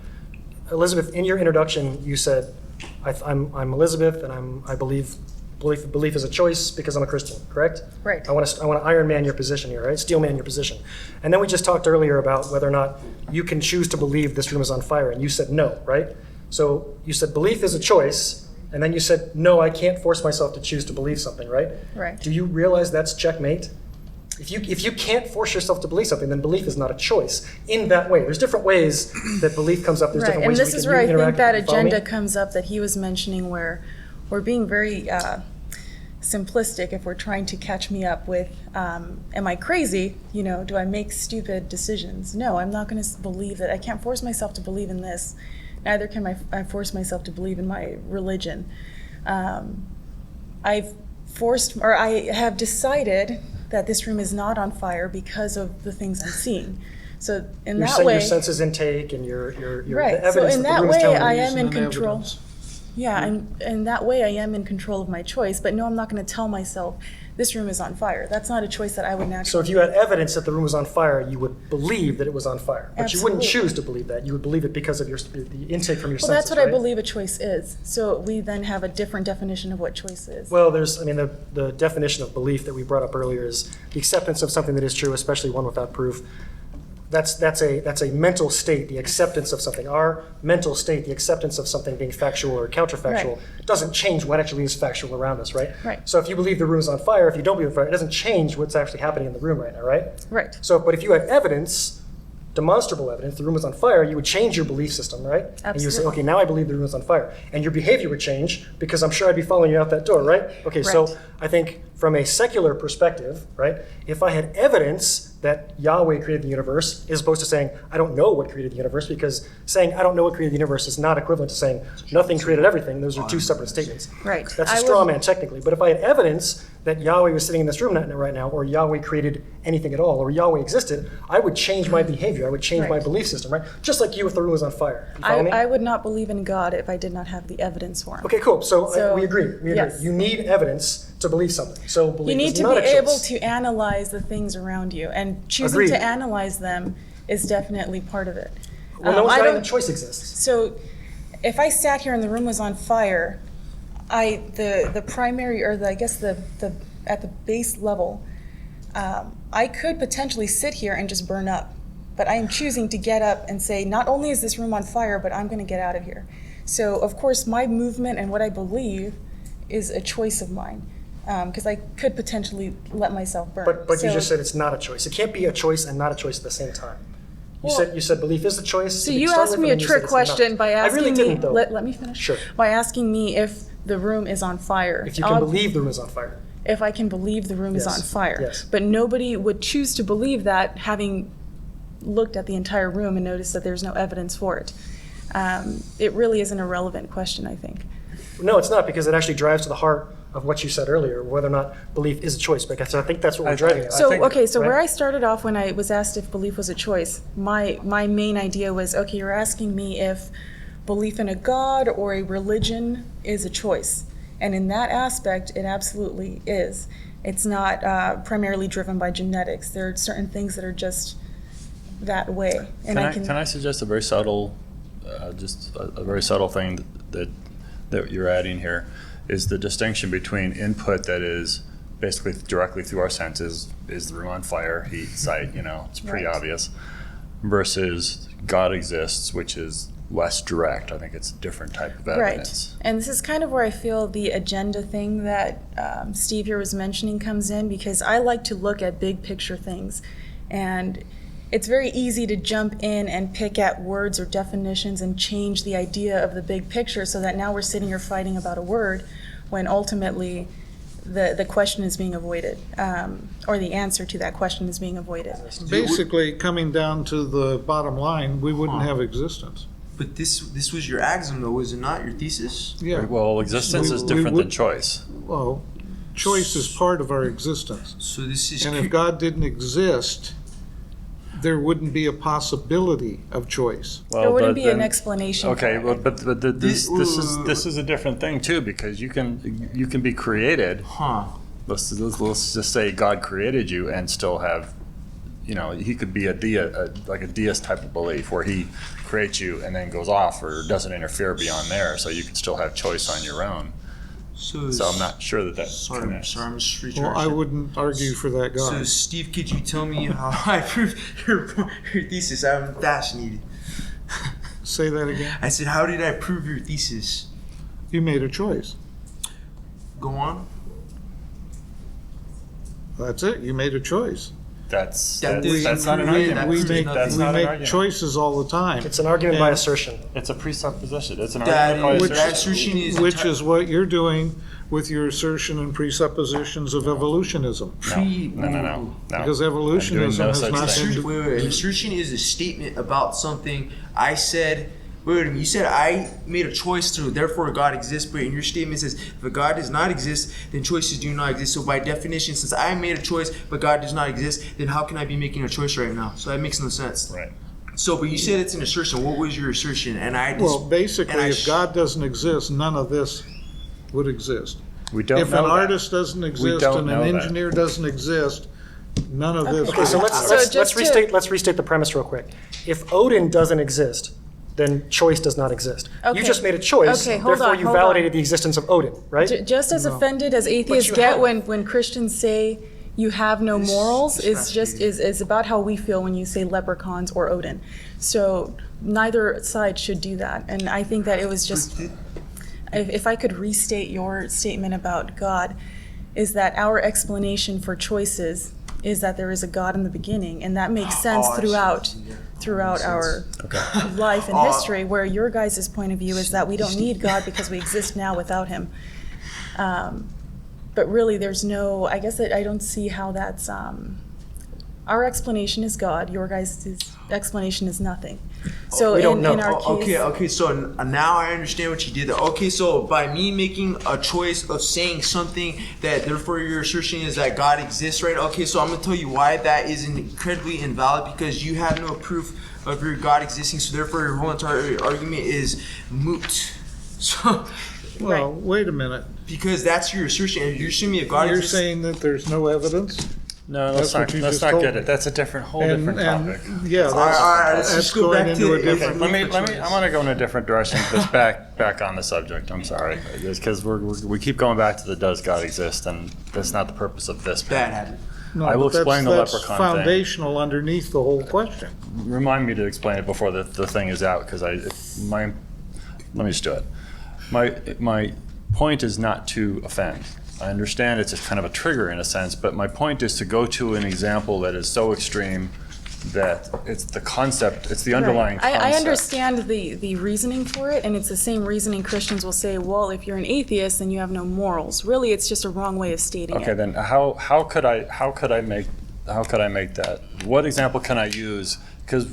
Elizabeth, in your introduction, you said, I'm Elizabeth, and I believe is a choice because I'm a Christian, correct? Right. I want to Iron Man your position here, right? Steel Man your position. And then we just talked earlier about whether or not you can choose to believe this room is on fire, and you said no, right? So you said belief is a choice, and then you said, no, I can't force myself to choose to believe something, right? Right. Do you realize that's checkmate? If you can't force yourself to believe something, then belief is not a choice in that way. There's different ways that belief comes up. There's different ways and this we is can where I interact think that with it. Follow me? agenda comes up that he was mentioning, where we're being very simplistic if we're trying to catch me up with, am I crazy? Do I make stupid decisions? No, I'm not going to believe that. I can't force myself to believe in this. Neither can I force myself to believe in my religion. I have decided that this room is not on fire because of the things I'm seeing. So in that way, your senses intake and your right. the evidence So in that that the room is way, telling I you. am in Using the control. evidence. Yeah, in that way, I am in control of my choice. But no, I'm not going to tell myself this room is on fire. That's not a choice that I would naturally. So if you had evidence that the room was on fire, you would believe that it was on fire, but you wouldn't Absolutely. choose to believe that. You would believe it because of the intake from your senses. Well, that's what right? I believe a choice is. So we then have a different definition of what choice is. Well, the definition of belief that we brought up earlier is the acceptance of something that is true, especially one without proof. That's a mental state, the acceptance of something. Our mental state, the acceptance of something being factual or counterfactual, doesn't change what actually is factual around us, right? Right. So if you believe the room is on fire, if you don't believe it's on fire, it doesn't change what's actually happening in the room right now, right? Right. So, but if you had evidence, demonstrable evidence, the room was on fire, you would change your belief system, right? And you would say, Absolutely. okay, now I believe the room is on fire. And your behavior would change because I'm sure I'd be following you out that door, right? Okay, so Right. I think from a secular perspective, right, if I had evidence that Yahweh created the universe, as opposed to saying, I don't know what created the universe, because saying I don't know what created the universe is not equivalent to saying nothing created everything. Those are two separate statements. Right. That's a I straw would- man technically. But if I had evidence that Yahweh was sitting in this room right now, or Yahweh created anything at all, or Yahweh existed, I would change my behavior. I would change my Right. belief system, right? Just like you if the room was on fire. You follow me? I would not believe in God if I did not have the evidence for him. Okay, cool. So, So, we agree. We agree. yes. You need evidence to believe something. So belief You need is to not be a choice. able to analyze the things around you, and choosing Agreed. to analyze them is definitely part of it. Well, no one's I denying don't- the choice exists. So, if I sat here and the room was on fire, the primary, or I guess the at the base level, I could potentially sit here and just burn up. But I am choosing to get up and say, not only is this room on fire, but I'm going to get out of here. So, of course, my movement and what I believe is a choice of mine, because I could potentially let myself burn. But you So- just said it's not a choice. It can't be a choice and not a choice at the same time. Well- You said belief is a choice. So to you start asked with, me a and then you said trick it's not. question by asking I really didn't, me. though. Let me finish. Sure. By asking me if the room is on fire. If you can believe the room is on fire. If I can believe the room is Yes. on fire. Yes. But nobody would choose to believe that, having looked at the entire room and noticed that there's no evidence for it. It really is an irrelevant question, I think. No, it's not, because it actually drives to the heart of what you said earlier, whether or not belief is a choice. Because I think that's what we're driving at. So, think- okay, so where right? I started off when I was asked if belief was a choice, my main idea was, okay, you're asking me if belief in a God or a religion is a choice. And in that aspect, it absolutely is. It's not primarily driven by genetics. There are certain things that are just that way. And Can I suggest a very subtle, just a very subtle thing that that you're adding here is the distinction between input that is basically directly through our senses, is the room on fire, heat, sight, it's pretty Right. obvious, versus God exists, which is less direct. I think it's a different type of evidence. Right. And this is kind of where I feel the agenda thing that Steve here was mentioning comes in, because I like to look at big picture things. And it's very easy to jump in and pick at words or definitions and change the idea of the big picture so that now we're sitting here fighting about a word when ultimately the question is being avoided, or the answer to that question is being avoided. Basically, coming down to the bottom line, we wouldn't have existence. But this was your axiom, though, was it not? Your thesis? Yeah. Well, existence We- is we different would- than choice. Well, choice is part of our existence. So this is And if God didn't exist, there wouldn't be a possibility of choice. Well, There wouldn't but be an then- explanation Okay, for well, it. but this is a different thing too, because you can be created. Huh. Let's just say God created you and still have, he could be like a deist type of belief where he creates you and then goes off or doesn't interfere beyond there, so you can still have choice on your own. So I'm not sure that Sorry, connects. I'm just Well, recharging. I wouldn't argue for that So, God. Steve, could you tell me how I proved your thesis? I'm fascinated. Say that again. I said, how did I prove your thesis? You made a choice. Go on. That's it. You made a choice. That's That doesn't not an prove it. argument. That We proves make, nothing. That's we not an make argument. choices all the time. It's an argument by And- assertion. It's a presupposition. It's an That argument by is- assertion. that assertion is Which is what you're doing with your assertion and presuppositions of evolutionism. No. Because I'm evolutionism doing no has such not thing. been- Wait. An assertion is a statement about something. I said, wait a minute, you said I made a choice to, therefore God exists, but in your statement says, if a God does not exist, then choices do not exist. So by definition, since I made a choice, but God does not exist, then how can I be making a choice right now? So that makes no sense. Right. So, but you said it's an assertion. What was your assertion? And I just, Well, basically, and I if God doesn't exist, none of this would exist. We don't If know an that. artist doesn't exist don't and know an that. engineer doesn't exist, none of this. Okay, so would let's exist. So let's just let's restate the premise real quick. If Odin doesn't exist, then choice does not exist. You Okay. just made a choice, Okay, hold therefore on, you hold validated on. the existence of Odin, right? Just as offended as atheists you get have. when Christians say you have no morals is is about how we feel when you say leprechauns or Odin. So neither side should do that. And I think that it was just, if I could restate your statement about God, is that our explanation for choices is that there is a God in the beginning, and that makes sense I see. throughout our life and history, where your guys' point of view is that we don't need God because we exist now without him. But really, there's no, I guess I don't see how that's, our explanation is God, your guys' explanation is nothing. So We don't in know. our case. Okay, so now I understand what you did there. Okay, so by me making a choice of saying something that therefore your assertion is that God exists, right? Okay, so I'm going to tell you why that is incredibly invalid, because you have no proof of your God existing, so therefore your whole entire argument is moot. So, Well, wait a minute. because that's your assertion. If you're assuming a God You're exists, saying that there's no evidence? No, That's what you let's just not told get me. it. That's a whole different topic. Yeah, all right, let's that's just go going back into to a it. different. Let me. I'm going to go in a different direction. Just back on the subject. I'm sorry, because we keep going back to the does God exist, and that's not the purpose of this. bad habit. No, I will but explain the that's leprechaun thing. foundational underneath the whole question. Remind me to explain it before the thing is out, because let me just do it. My point is not to offend. I understand it's a kind of a trigger in a sense, but my point is to go to an example that is so extreme that it's the concept, it's the underlying Right. concept. I understand the reasoning for it, and it's the same reasoning Christians will say, well, if you're an atheist, then you have no morals. Really, it's just a wrong way of stating Okay, it. then how could I make that? What example can I use? Because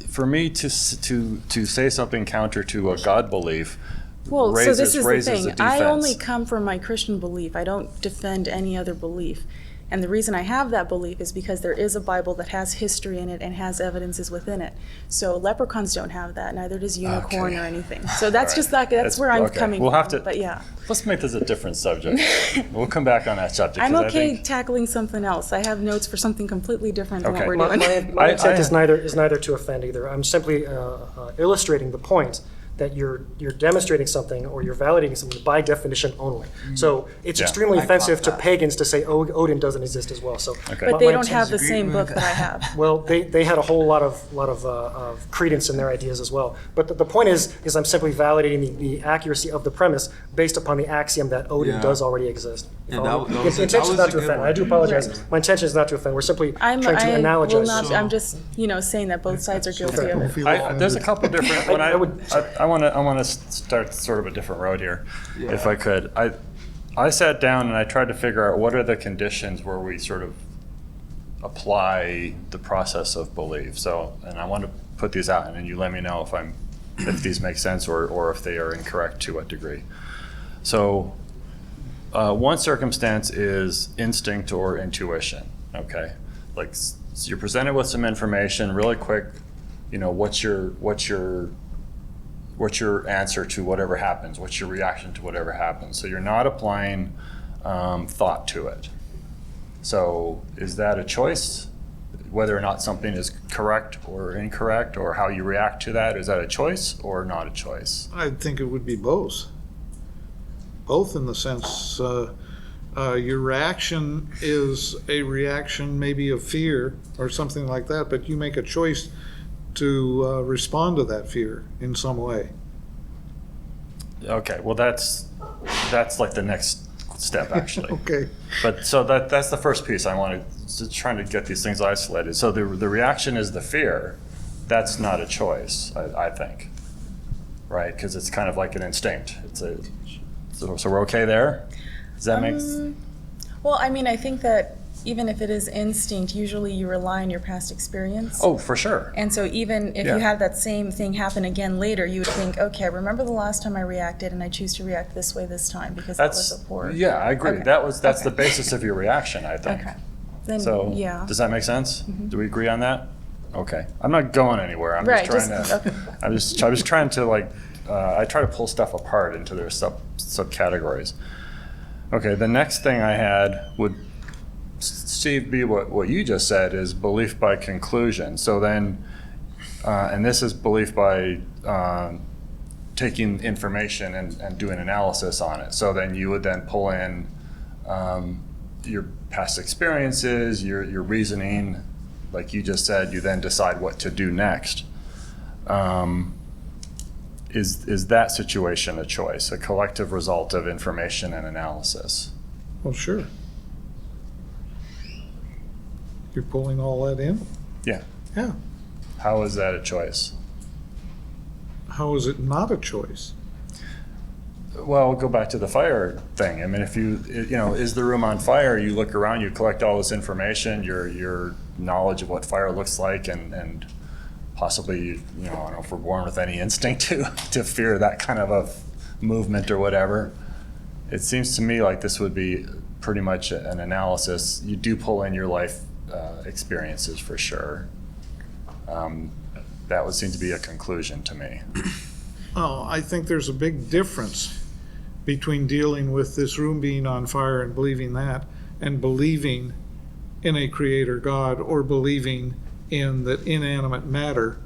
for me to say something counter to a God belief Well, so this is the raises thing. a defense. I only come from my Christian belief. I don't defend any other belief. And the reason I have that belief is because there is a Bible that has history in it and has evidences within it. So leprechauns don't have that, neither does unicorn or anything. So that's just that's where I'm coming We'll from. have to, But yeah. Let's make this a different subject. We'll come back on that subject. I'm 'cause I okay think- tackling something else. I have notes for something completely different than Okay. what we're doing. My intent I- is neither to offend either. I'm simply illustrating the point that you're demonstrating something or you're validating something by definition only. So it's Yeah. extremely I offensive caught to that. pagans to say Odin doesn't exist as well. So, Okay. But they my don't have the disagree same with book that. that I have. well, they had a whole lot of credence in their ideas as well. But the point is I'm simply validating the accuracy of the premise based upon the axiom that Odin Yeah. does already exist. You Yeah, follow that me? was- The intention is that was not a to good offend. one. I do apologize. My intention is not to offend. We're simply trying to analogize. Will not, I'm just, saying that both sides are guilty of it. There's a couple different. When I would- I want to start sort of a different road here, if I could. I sat down and I tried to figure out what are the conditions where we sort of apply the process of belief. So, and I want to put these out, and then you let me know if these make sense or if they are incorrect to what degree. So, one circumstance is instinct or intuition. Okay, like so you're presented with some information really quick. What's your answer to whatever happens? What's your reaction to whatever happens? So you're not applying thought to it. So is that a choice? Whether or not something is correct or incorrect, or how you react to that, is that a choice or not a choice? I think it would be both. Both in the sense, your reaction is a reaction maybe of fear or something like that, but you make a choice to respond to that fear in some way. Okay, well that's like the next step actually. Okay. But so that's the first piece I wanted, just trying to get these things isolated. So the reaction is the fear. That's not a choice, I think, right? Because it's kind of like an instinct. So we're okay there? Does that make sense? Well, I think that even if it is instinct, usually you rely on your past experience. Oh, for sure. And so even if Yeah. you have that same thing happen again later, you would think, okay, I remember the last time I reacted and I choose to react this way this time because that was a poor. Yeah, I agree. Okay. That's Okay. the basis of your reaction, I think. Okay. Then, So yeah. does that make sense? Do we agree on that? Okay. I'm not going anywhere. I'm Right, just trying just- to. okay. I'm just trying to I try to pull stuff apart into their subcategories. Okay. The next thing I had would, Steve, be what you just said is belief by conclusion. So then, and this is belief by taking information and doing analysis on it. So then you would then pull in your past experiences, your reasoning, like you just said, you then decide what to do next. Is that situation a choice, a collective result of information and analysis? Well, sure. You're pulling all that in? Yeah. Yeah. How is that a choice? How is it not a choice? Well, we'll go back to the fire thing. I mean, if is the room on fire? You look around, you collect all this information, your knowledge of what fire looks like, and possibly, I don't know if we're born with any instinct to fear that kind of a movement or whatever. It seems to me like this would be pretty much an analysis. You do pull in your life experiences for sure. That would seem to be a conclusion to me. Oh, I think there's a big difference between dealing with this room being on fire and believing that, and believing in a creator God, or believing in that inanimate matter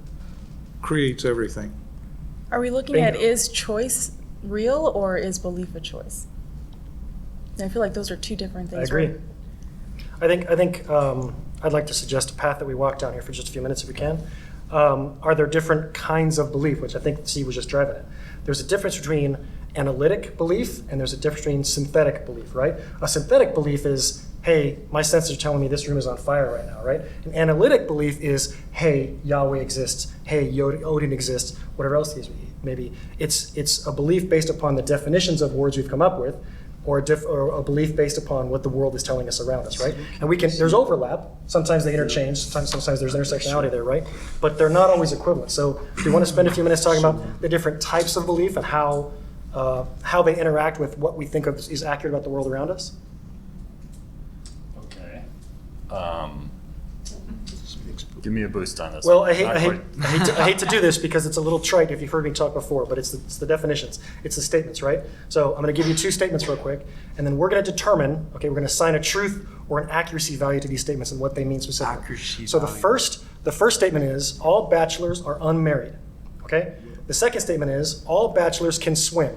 creates everything. Are we looking at Bingo. is choice real or is belief a choice? I feel like those are two different I things. agree. right? I think I'd like to suggest a path that we walk down here for just a few minutes if we can. Are there different kinds of belief, which I think Steve was just driving at? There's a difference between analytic belief and there's a difference between synthetic belief, right? A synthetic belief is, hey, my senses are telling me this room is on fire right now, right? An analytic belief is, hey, Yahweh exists, hey, Odin exists, whatever else these may be. It's a belief based upon the definitions of words we've come up with, or a belief based upon what the world is telling us around us, right? And there's overlap. Sometimes they interchange. Sometimes there's intersectionality there, right? But they're not always equivalent. So do you want to spend a few minutes talking about the different types of belief and how they interact with what we think of is accurate about the world around us? Okay. Give me a boost on this. Well, one. I Not hate quite. I hate to do this because it's a little trite if you've heard me talk before, but it's the definitions. It's the statements, right? So I'm going to give you two statements real quick, and then we're going to determine, okay, we're going to assign a truth or an accuracy value to these statements and what they mean specifically. Accuracy So value. the first statement is all bachelors are unmarried, okay? The second statement is all bachelors can swim.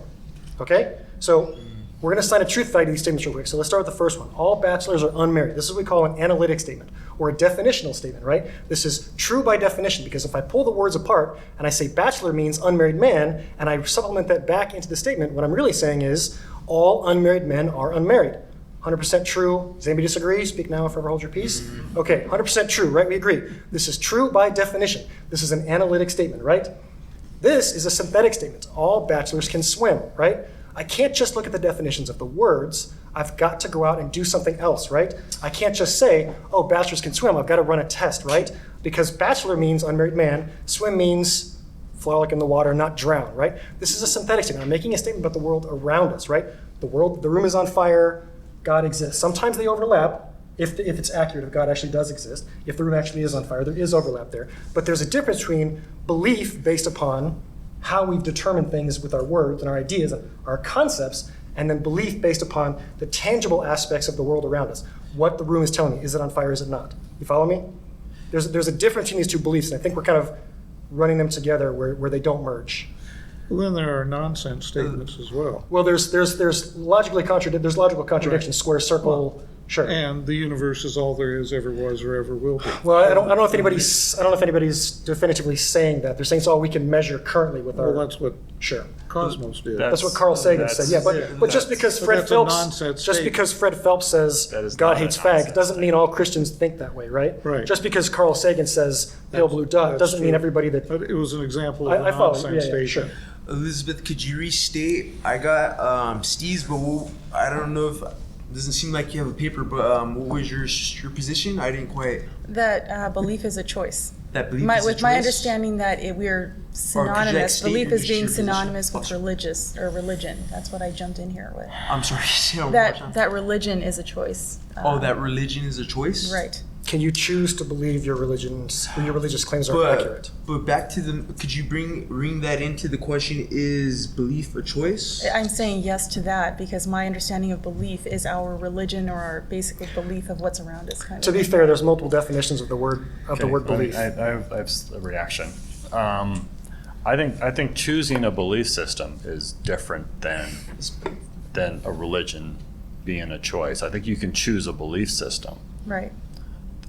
Okay? So we're going to assign a truth value to these statements real quick. So let's start with the first one. All bachelors are unmarried. This is what we call an analytic statement or a definitional statement, right? This is true by definition because if I pull the words apart and I say bachelor means unmarried man and I supplement that back into the statement, what I'm really saying is all unmarried men are unmarried. 100% true. Does anybody disagree? Speak now, forever hold your peace. Okay, 100% true, right? We agree. This is true by definition. This is an analytic statement, right? This is a synthetic statement. All bachelors can swim, right? I can't just look at the definitions of the words. I've got to go out and do something else, right? I can't just say, oh, bachelors can swim. I've got to run a test, right? Because bachelor means unmarried man. Swim means fly like in the water, not drown, right? This is a synthetic statement. I'm making a statement about the world around us, right? The room is on fire. God exists. Sometimes they overlap if it's accurate, if God actually does exist. If the room actually is on fire, there is overlap there. But there's a difference between belief based upon how we've determined things with our words and our ideas and our concepts, and then belief based upon the tangible aspects of the world around us. What the room is telling me. Is it on fire? Is it not? You follow me? There's a difference between these two beliefs, and I think we're kind of running them together where they don't merge. Well, then there are nonsense statements as well. Well, there's logical contradictions. Square, circle, sure. And the universe is all there is, ever was, or ever will be. Well, I don't know if anybody's definitively saying that. They're saying it's all we can measure currently with our. Well, that's what Sure. Cosmos did. That's what Carl Sagan said. Yeah, but just because Fred that's a Phelps nonsense just statement. because Fred Phelps says That is God not a hates nonsense fags doesn't mean all Christians think that way, right? Right. Just because Carl Sagan says pale blue dot that's doesn't mean true. everybody that. But it was an example of I a follow. nonsense Yeah, statement. sure. Elizabeth, could you restate? I got Steve's, but I don't know if it doesn't seem like you have a paper. But what was your position? I didn't quite. That belief is a choice. That belief is a With my choice? understanding that we're synonymous, state belief your is being position? synonymous with religion. That's what I jumped in here with. I'm sorry. say it one more time. That religion is a choice. That religion is a choice. Right. Can you choose to believe your religious claims are accurate? But back to could you bring that into the question? Is belief a choice? I'm saying yes to that because my understanding of belief is our religion or our basic belief of what's around us. Kind To of be thing. fair, there's multiple definitions of the word belief. I have a reaction. I think choosing a belief system is different than a religion being a choice. I think you can choose a belief system, Right.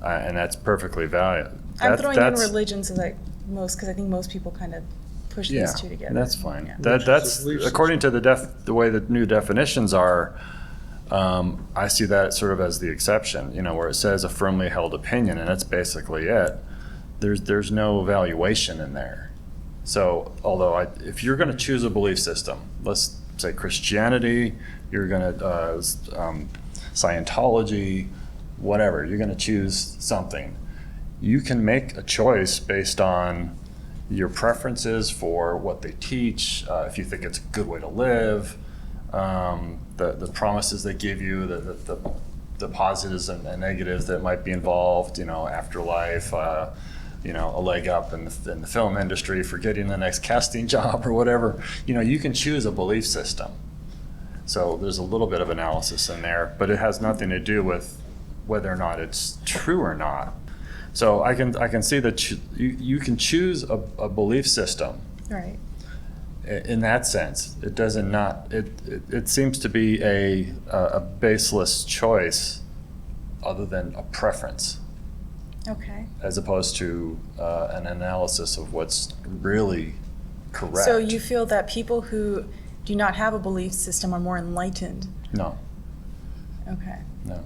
and that's perfectly valid. I'm throwing in religions because I think most people kind of push Yeah, these two together. that's fine. Yeah. That's belief according to the way the new definitions are. I see that sort of as the exception. Where it says a firmly held opinion, and that's basically it. There's no evaluation in there. So, although if you're going to choose a belief system, let's say Christianity, you're going to Scientology, whatever, you're going to choose something. You can make a choice based on your preferences for what they teach, if you think it's a good way to live, the promises they give you, the positives and negatives that might be involved, afterlife, a leg up in the film industry for getting the next casting job or whatever. You can choose a belief system. So there's a little bit of analysis in there, but it has nothing to do with whether or not it's true or not. So I can see that you can choose a belief system. Right. In that sense, it doesn't not it seems to be a baseless choice, other than a preference, Okay. as opposed to an analysis of what's really correct. So you feel that people who do not have a belief system are more enlightened? No, Okay. no.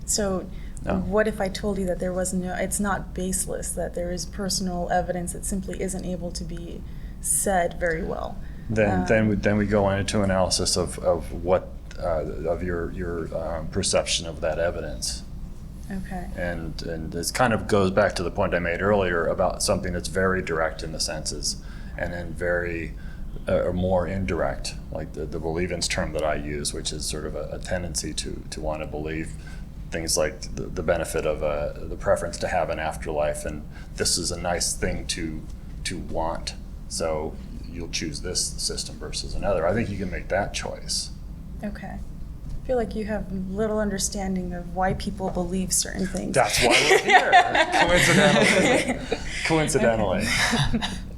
So No. what if I told you that it's not baseless, that there is personal evidence that simply isn't able to be said very well? Then we go into analysis of what of your perception of that evidence. Okay. And this kind of goes back to the point I made earlier about something that's very direct in the senses, and then very or more indirect, like the believance term that I use, which is sort of a tendency to want to believe things like the benefit of the preference to have an afterlife, and this is a nice thing to want. So you'll choose this system versus another. I think you can make that choice. Okay. I feel like you have little understanding of why people believe certain things. That's why we're here. Coincidentally.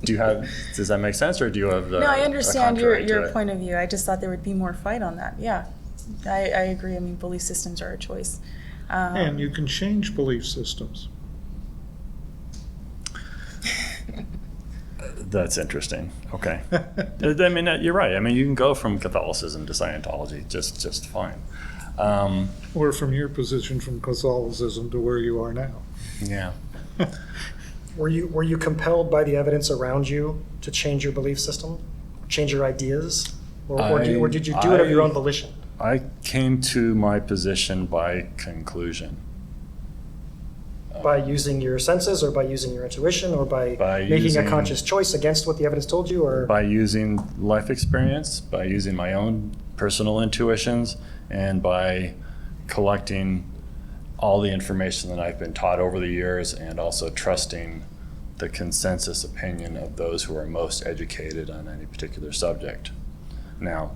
Does that make sense, or do you have No, I understand contrary to your it? point of view. I just thought there would be more fight on that. Yeah, I agree. I mean, belief systems are a choice. And you can change belief systems. That's interesting. Okay. I mean, you're right. I mean, you can go from Catholicism to Scientology just fine. Or from your position from Catholicism to where you are now. Yeah. Were you compelled by the evidence around you to change your belief system, change your ideas, or did you do it of your own volition? I came to my position by conclusion. By using your senses, or by using your intuition, or by making using- a conscious choice against what the evidence told you, or By using life experience, by using my own personal intuitions, and by collecting all the information that I've been taught over the years, and also trusting the consensus opinion of those who are most educated on any particular subject. Now,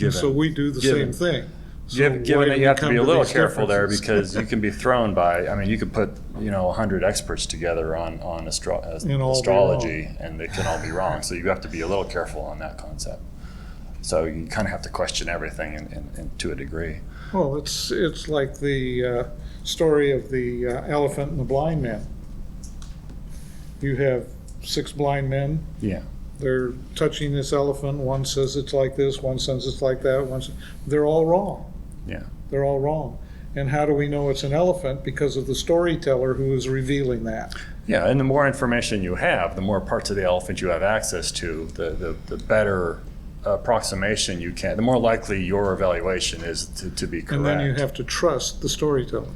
And so we do the same thing. So given why that do you we have to come be a little these careful there, differences? because you can be thrown by, I mean, you could put 100 experts together on And all be astrology, and they can all be wrong. So you have to be a little careful on that concept. So you kind of have to question everything in to a degree. Well, it's like the story of the elephant and the blind man. You have 6 blind men. Yeah. They're touching this elephant. One says it's like this. One says it's like that. They're all wrong. Yeah. They're all wrong. And how do we know it's an elephant? Because of the storyteller who is revealing that. Yeah, and the more information you have, the more parts of the elephant you have access to, the better approximation you can, the more likely your evaluation is to be correct. And then you have to trust the storyteller.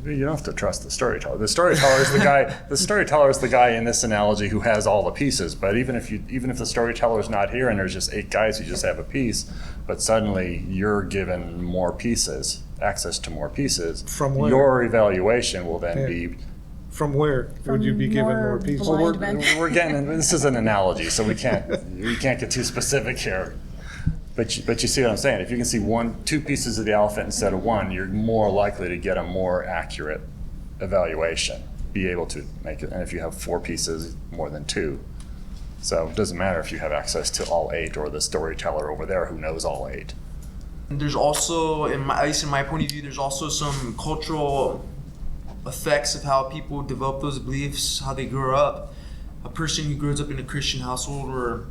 You don't have to trust the storyteller. The storyteller is the guy. The storyteller is the guy in this analogy who has all the pieces. But even if the storyteller is not here and there's just 8 guys who just have a piece, but suddenly you're given more pieces, access to more pieces. From where? Your evaluation will then be. From where would you be given more pieces? blind men. We're getting. This is an analogy, so we can't get too specific here. But you see what I'm saying? If you can see 2 pieces of the elephant instead of 1, you're more likely to get a more accurate evaluation, be able to make it. And if you have 4 pieces, more than 2. So it doesn't matter if you have access to all 8 or the storyteller over there who knows all 8. There's also, at least in my point of view, there's also some cultural effects of how people develop those beliefs, how they grow up. A person who grows up in a Christian household or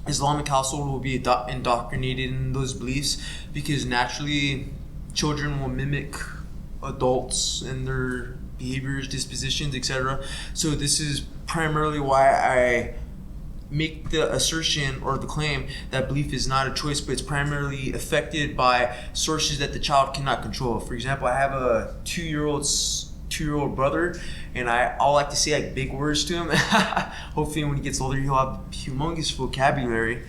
Islamic household will be indoctrinated in those beliefs, because naturally children will mimic adults and their behaviors, dispositions, etc. So this is primarily why I make the assertion or the claim that belief is not a choice, but it's primarily affected by sources that the child cannot control. For example, I have a 2-year-old brother, and I'll like to say like big words to him. Hopefully when he gets older he'll have humongous vocabulary,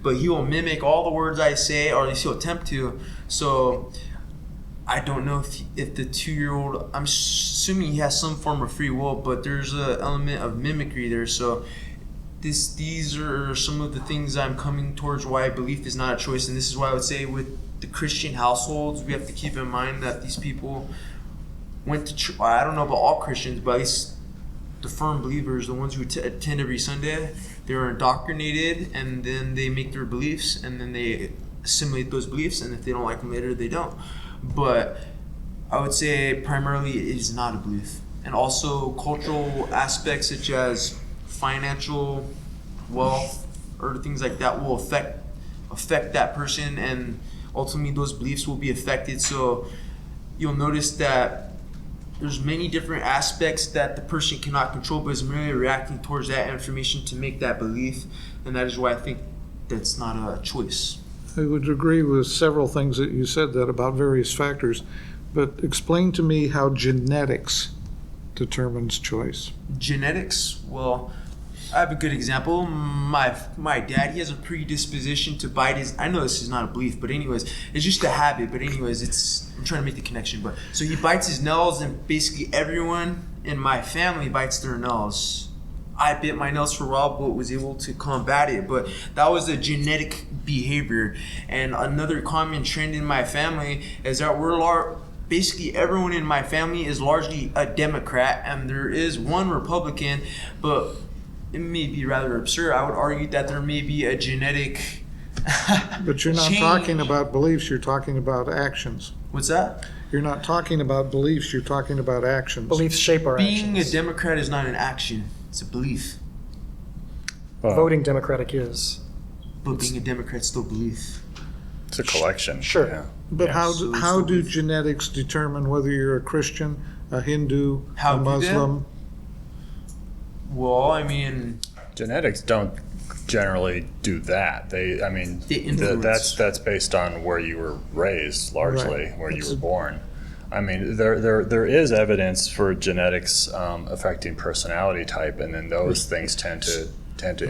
but he will mimic all the words I say, or at least he'll attempt to. So I don't know if the 2-year-old, I'm assuming he has some form of free will, but there's an element of mimicry there. So these are some of the things I'm coming towards why belief is not a choice. And this is why I would say with the Christian households, we have to keep in mind that these people went to church. I don't know about all Christians, but at least the firm believers, the ones who attend every Sunday, they're indoctrinated, and then they make their beliefs, and then they assimilate those beliefs, and if they don't like them later, they don't. But I would say primarily it is not a belief. And also cultural aspects such as financial wealth or things like that will affect that person, and ultimately those beliefs will be affected. So you'll notice that there's many different aspects that the person cannot control, but is merely reacting towards that information to make that belief, and that is why I think that's not a choice. I would agree with several things that you said that about various factors, but explain to me how genetics determines choice. Genetics, well, I have a good example. My dad, he has a predisposition to bite his, I know this is not a belief, but anyways, it's just a habit, but anyways, I'm trying to make the connection. But so he bites his nails, and basically everyone in my family bites their nails. I bit my nails for a while, but was able to combat it. But that was a genetic behavior. And another common trend in my family is that we're basically everyone in my family is largely a Democrat, and there is one Republican, but it may be rather absurd. I would argue that there may be a genetic But you're not change. talking about beliefs, you're talking about actions. What's that? You're not talking about beliefs, you're talking about actions. Beliefs shape our Being actions. a Democrat is not an action, it's a belief. Well, Voting Democratic is. But being a Democrat is still belief. it's a collection. Sure. Yeah. But Yeah. how do genetics determine whether you're a Christian, a Hindu, How a do they? Muslim? Well, I mean, Genetics don't generally do that. They influence. that's based on where you were raised, largely, Right. where you were born. I mean, there is evidence for genetics affecting personality type, and then those things tend to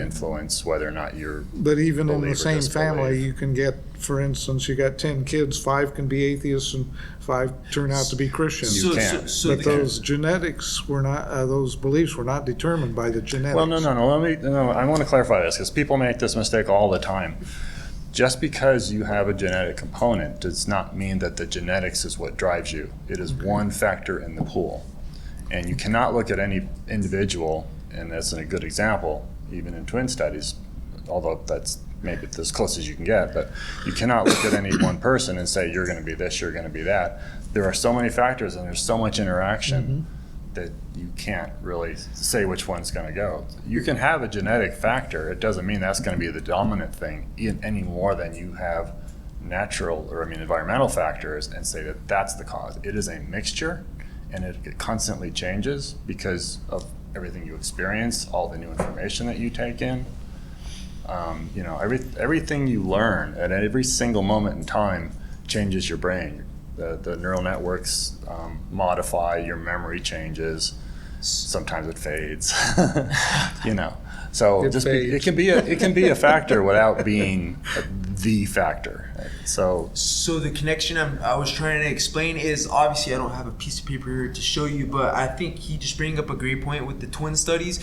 influence whether or not you're. But even in Believe the or same family, disbelieve. you can get, for instance, you got 10 kids, 5 can be atheists and 5 turn out to be Christians. You can. But those genetics were not, those beliefs were not determined by the genetics. Well, no. I want to clarify this because people make this mistake all the time. Just because you have a genetic component does not mean that the genetics is what drives you. It is one factor in the pool. And you cannot look at any individual, and that's a good example, even in twin studies, although that's maybe as close as you can get, but you cannot look at any one person and say, you're going to be this, you're going to be that. There are so many factors and there's so much interaction that you can't really say which one's going to go. You can have a genetic factor. It doesn't mean that's going to be the dominant thing any more than you have environmental factors and say that that's the cause. It is a mixture, and it constantly changes because of everything you experience, all the new information that you take in. Everything you learn at every single moment in time changes your brain. The neural networks modify, your memory changes. Sometimes it fades. So It just fades. it can be a factor without being the factor. So the connection I was trying to explain is, obviously I don't have a piece of paper here to show you, but I think he just bring up a great point with the twin studies.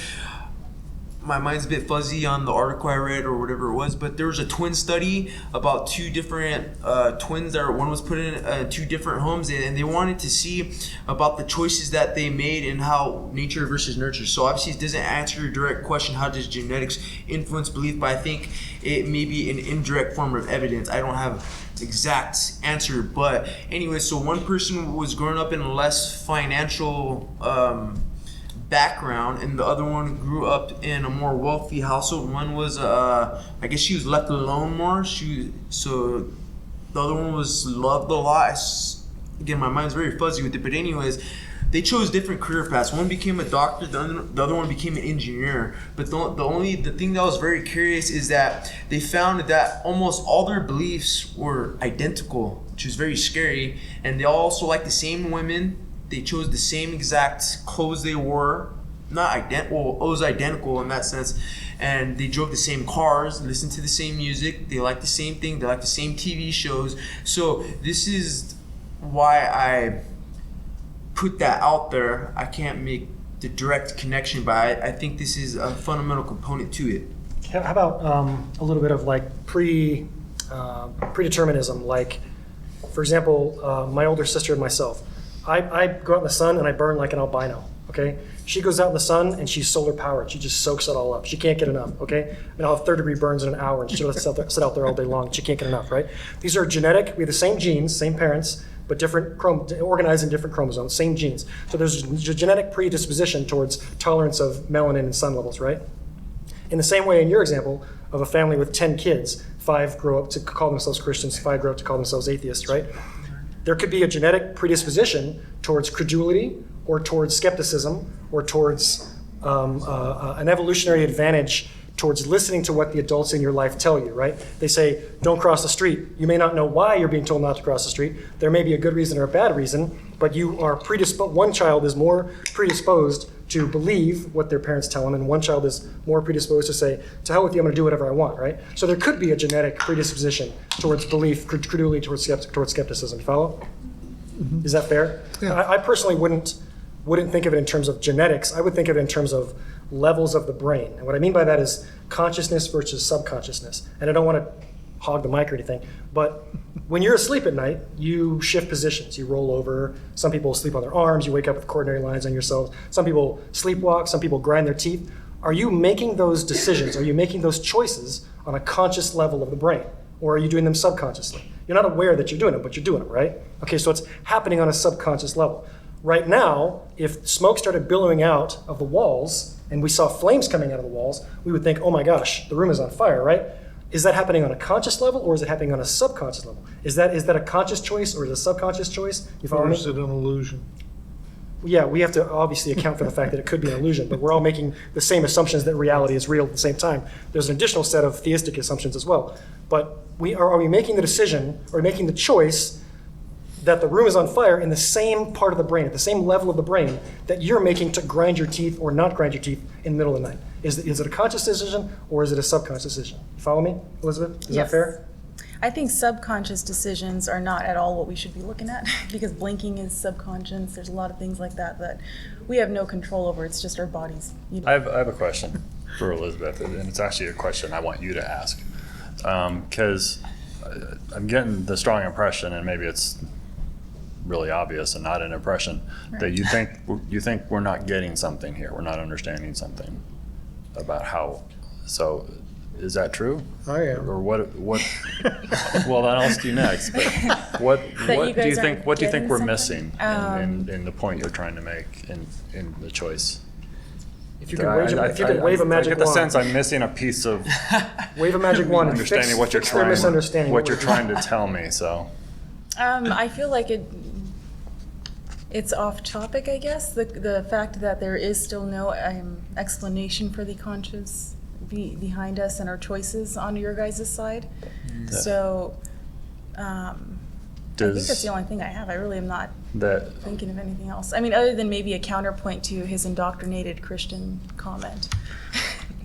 My mind's a bit fuzzy on the article I read or whatever it was, but there was a twin study about 2 different twins that one was put in 2 different homes, and they wanted to see about the choices that they made and how nature versus nurture. So obviously it doesn't answer your direct question, how does genetics influence belief, but I think it may be an indirect form of evidence. I don't have exact answer, but anyway, so one person was growing up in a less financial background, and the other one grew up in a more wealthy household. One was I guess she was left alone more. So the other one was loved a lot. Again, my mind's very fuzzy with it, but anyways, they chose different career paths. One became a doctor, the other one became an engineer. But the thing that was very curious is that they found that almost all their beliefs were identical, which was very scary. And they all also liked the same women. They chose the same exact clothes they wore. Not identical, it was identical in that sense. And they drove the same cars, listened to the same music. They liked the same thing. They liked the same TV shows. So this is why I put that out there. I can't make the direct connection, but I think this is a fundamental component to it. How about a little bit of like predeterminism? Like, for example, my older sister and myself. I go out in the sun and I burn like an albino, okay? She goes out in the sun and she's solar powered. She just soaks it all up. She can't get enough, okay? And I'll have 3rd-degree burns in an hour and she'll sit out there all day long. She can't get enough, right? These are genetic. We have the same genes, same parents, but different organized in different chromosomes, same genes. So there's a genetic predisposition towards tolerance of melanin and sun levels, right? In the same way, in your example of a family with 10 kids, 5 grow up to call themselves Christians, 5 grow up to call themselves atheists, right? There could be a genetic predisposition towards credulity or towards skepticism or towards an evolutionary advantage towards listening to what the adults in your life tell you, right? They say, don't cross the street. You may not know why you're being told not to cross the street. There may be a good reason or a bad reason, but you are predisposed. One child is more predisposed to believe what their parents tell them, and one child is more predisposed to say, to hell with you, I'm gonna do whatever I want, right? So there could be a genetic predisposition towards belief, credulity, towards skepticism. Follow? Mm-hmm. Is that fair? Yeah. I personally wouldn't think of it in terms of genetics. I would think of it in terms of levels of the brain. And what I mean by that is consciousness versus subconsciousness. And I don't want to hog the mic or anything, but when you're asleep at night, you shift positions. You roll over. Some people sleep on their arms. You wake up with coronary lines on yourselves. Some people sleepwalk. Some people grind their teeth. Are you making those decisions? Are you making those choices on a conscious level of the brain? Or are you doing them subconsciously? You're not aware that you're doing it, but you're doing it, right? Okay, so it's happening on a subconscious level. Right now, if smoke started billowing out of the walls and we saw flames coming out of the walls, we would think, oh my gosh, the room is on fire, right? Is that happening on a conscious level or is it happening on a subconscious level? Is that a conscious choice or is it a subconscious choice? You follow Or me? is it an illusion? Yeah, we have to obviously account for the fact that it could be an illusion, but we're all making the same assumptions that reality is real at the same time. There's an additional set of theistic assumptions as well. But are we making the decision or making the choice that the room is on fire in the same part of the brain, at the same level of the brain that you're making to grind your teeth or not grind your teeth in the middle of the night? Is it a conscious decision or is it a subconscious decision? You follow me, Elizabeth? Is that Yes. fair? I think subconscious decisions are not at all what we should be looking at because blinking is subconscious. There's a lot of things like that that we have no control over. It's just our bodies. I have a question for Elizabeth, and it's actually a question I want you to ask. Because I'm getting the strong impression, and maybe it's really obvious and not an impression, that you think we're not getting something here. We're not understanding something about how. So, is that true? I am. Or what? Well, then I'll ask you next. But what you do you guys think? aren't What do you think getting we're something? missing in the point you're trying to make in the choice? If you could wave a magic I get the wand. sense I'm missing a piece of Wave a magic wand and understanding what you're fix their trying. misunderstanding. What you're trying to tell me. So. I feel like it's off topic, I guess. The fact that there is still no explanation for the conscious behind us and our choices on your guys' side. So I think that's the only thing I have. I really am not thinking of anything else. I mean, other than maybe a counterpoint to his indoctrinated Christian comment.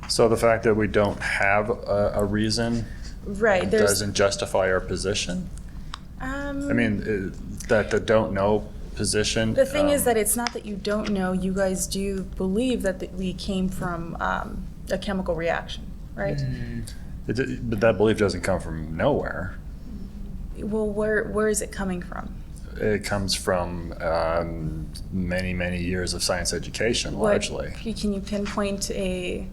So the fact that we don't have a reason Right. doesn't justify our position? I mean, that the don't know position. The thing is that it's not that you don't know. You guys do believe that we came from a chemical reaction, right? But that belief doesn't come from nowhere. Well, where is it coming from? It comes from many, many years of science education, largely. Can you pinpoint an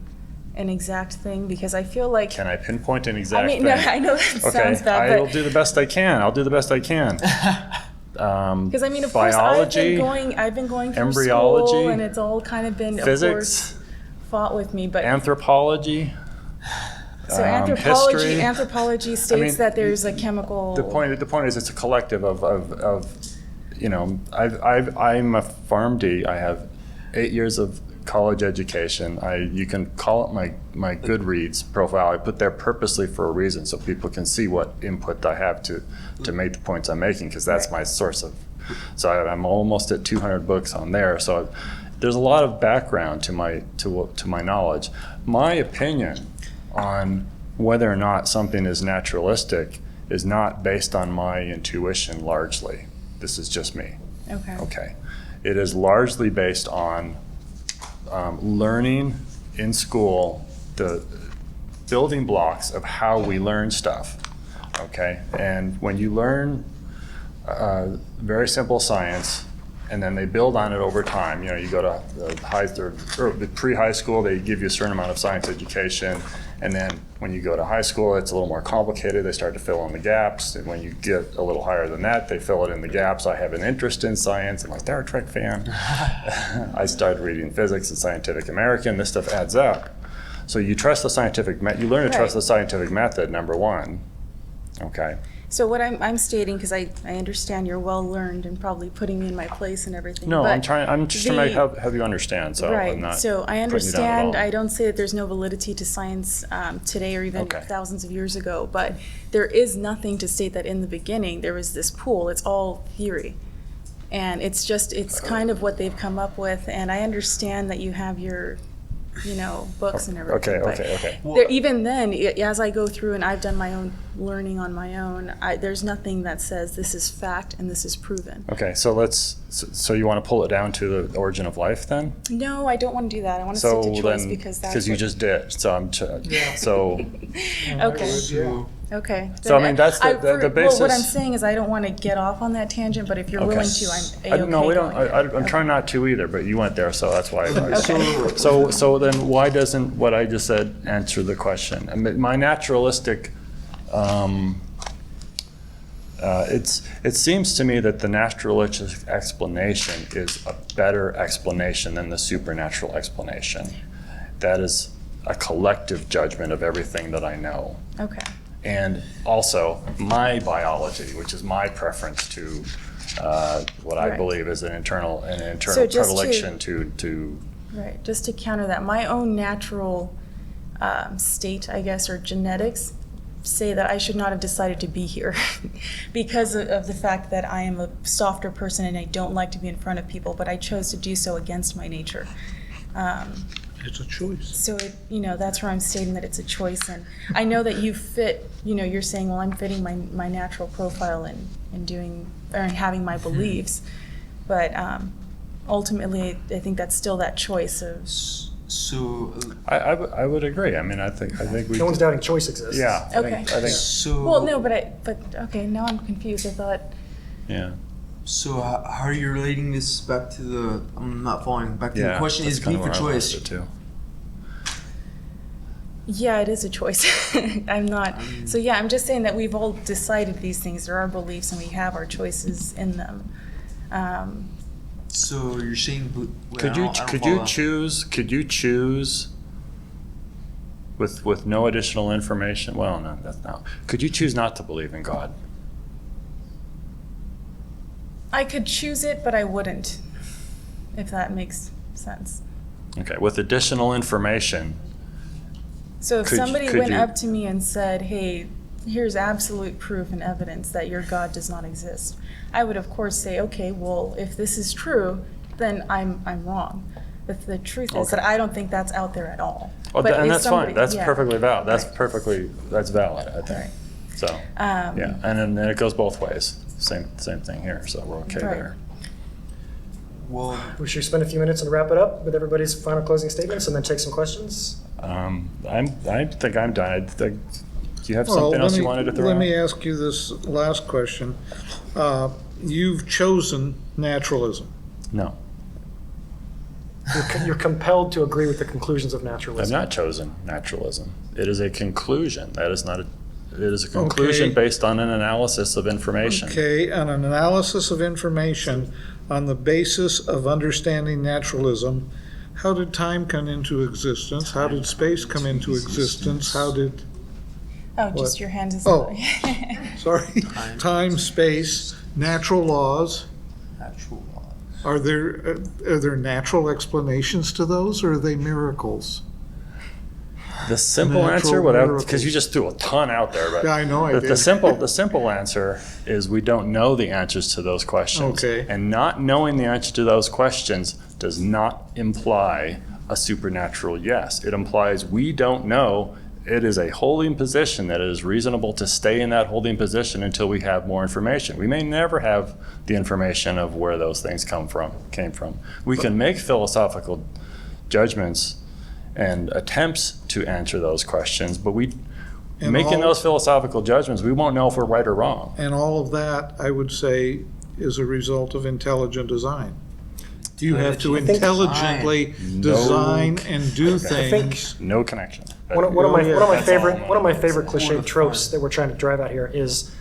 exact thing? Because I feel like... Can I pinpoint an exact thing? No, I know that sounds bad, I'll do the best I can. I'll do the best I can. Because I mean, of biology, course, I've been going through embryology, school, and it's all kind of been, physics, of course, fought with me. But anthropology. so history. Anthropology states that there's a chemical. The point is, it's a collective of you know. I'm a PharmD. I have 8 years of college education. You can call it my Goodreads profile. I put there purposely for a reason, so people can see what input I have to make the points I'm making, because that's my source of. So I'm almost at 200 books on there. So there's a lot of background to my knowledge. My opinion on whether or not something is naturalistic is not based on my intuition largely. This is just me. Okay. It is largely based on learning in school the building blocks of how we learn stuff, okay? And when you learn very simple science, and then they build on it over time, you know, you go to the pre-high school, they give you a certain amount of science education, and then when you go to high school, it's a little more complicated. They start to fill in the gaps, and when you get a little higher than that, they fill it in the gaps. I have an interest in science. I'm a Star Trek fan. I started reading physics and Scientific American. This stuff adds up. So you trust the scientific you learn to trust the scientific method, number one. Okay. So what I'm stating, because I understand you're well learned and probably putting me in my place and everything. No, but I'm just trying to have you understand. So right. I'm not. So I putting you down at understand. all. I don't say that there's no validity to science today or even thousands of years ago, but there is nothing to state that in the beginning there was this pool. It's all theory, and it's kind of what they've come up with. And I understand that you have your books and everything. Okay. Even then, as I go through and I've done my own learning on my own, there's nothing that says this is fact and this is proven. Okay, so you want to pull it down to the origin of life then? No, I don't want to do that. I want to stick to choice because that's you just did. So I'm so okay. Okay. So, I mean, that's the Well, what I'm basis. saying is I don't want to get off on that tangent, but if you're willing to, I'm A-okay. No, we don't. going there. I'm trying not to either, but you went there, so that's why. Okay. So then why doesn't what I just said answer the question? I mean, my naturalistic, it seems to me that the naturalistic explanation is a better explanation than the supernatural explanation. That is a collective judgment of everything that I know. Okay. And also my biology, which is my preference to what I Right. believe is an internal So just predilection to Right. Just to counter that, my own natural state, I guess, or genetics say that I should not have decided to be here because of the fact that I am a softer person and I don't like to be in front of people, but I chose to do so against my nature. It's a choice. So, that's where I'm stating that it's a choice. And I know that you fit, you're saying, well, I'm fitting my natural profile and doing, or having my beliefs. But ultimately, I think that's still that choice of. So, I would agree. I mean, I think we. No one's doubting choice exists. Yeah. Okay. I think. so. Well, no, but okay, now I'm confused. I thought, Yeah. So how are you relating this back to the? I'm not following. Back to the Yeah. question: that's is kinda belief or where I choice? lost it too. yeah, it is a choice. I'm not. So, yeah, I'm just saying that we've all decided these things. There are beliefs and we have our choices in them. So you're saying? Could you choose with no additional information? Well, no, that's not. Could you choose not to believe in God? I could choose it, but I wouldn't, if that makes sense. Okay. With additional information, So if Could- somebody could went you- up to me and said, hey, here's absolute proof and evidence that your God does not exist, I would of course say, okay, well, if this is true, then I'm wrong. But the truth is that Okay. I don't think that's out there at all. well, But and if that's somebody- fine. That's yeah. perfectly valid. Right. That's valid. I think. Right. So yeah, and then it goes both ways. Same thing here. So we're okay Right. there. Well, We should spend a few minutes and wrap it up with everybody's final closing statements and then take some questions. I think I'm done. Do you have Well, something else you wanted to throw let out? me ask you this last question. You've chosen naturalism. No, You're compelled to agree with the conclusions of I've naturalism. not chosen naturalism. It is a conclusion. That is not a. It is a conclusion Okay. based on an analysis of information. Okay, an analysis of information on the basis of understanding naturalism. How did time come into existence? How did space come into existence? How did, Oh, just What? your hand is Oh. up. sorry, time, space, natural laws? actual law. Are there natural explanations to those, or are they miracles? The simple Natural answer, without miracles. because you just threw a ton out there, but Yeah, I know I the did. simple answer is we don't know the answers to those questions. Okay. And not knowing the answer to those questions does not imply a supernatural yes. It implies we don't know. It is a holding position that it is reasonable to stay in that holding position until we have more information. We may never have the information of where those things came from. We can make philosophical judgments and attempts to answer those questions, but And making all- those philosophical judgments, we won't know if we're right or wrong. And all of that, I would say, is a result of intelligent design. You have to I think- intelligently No. design and do think- things. No connection. One of my Oh, yeah. That's all one of my I'm favorite saying. cliched tropes that we're trying to drive out here is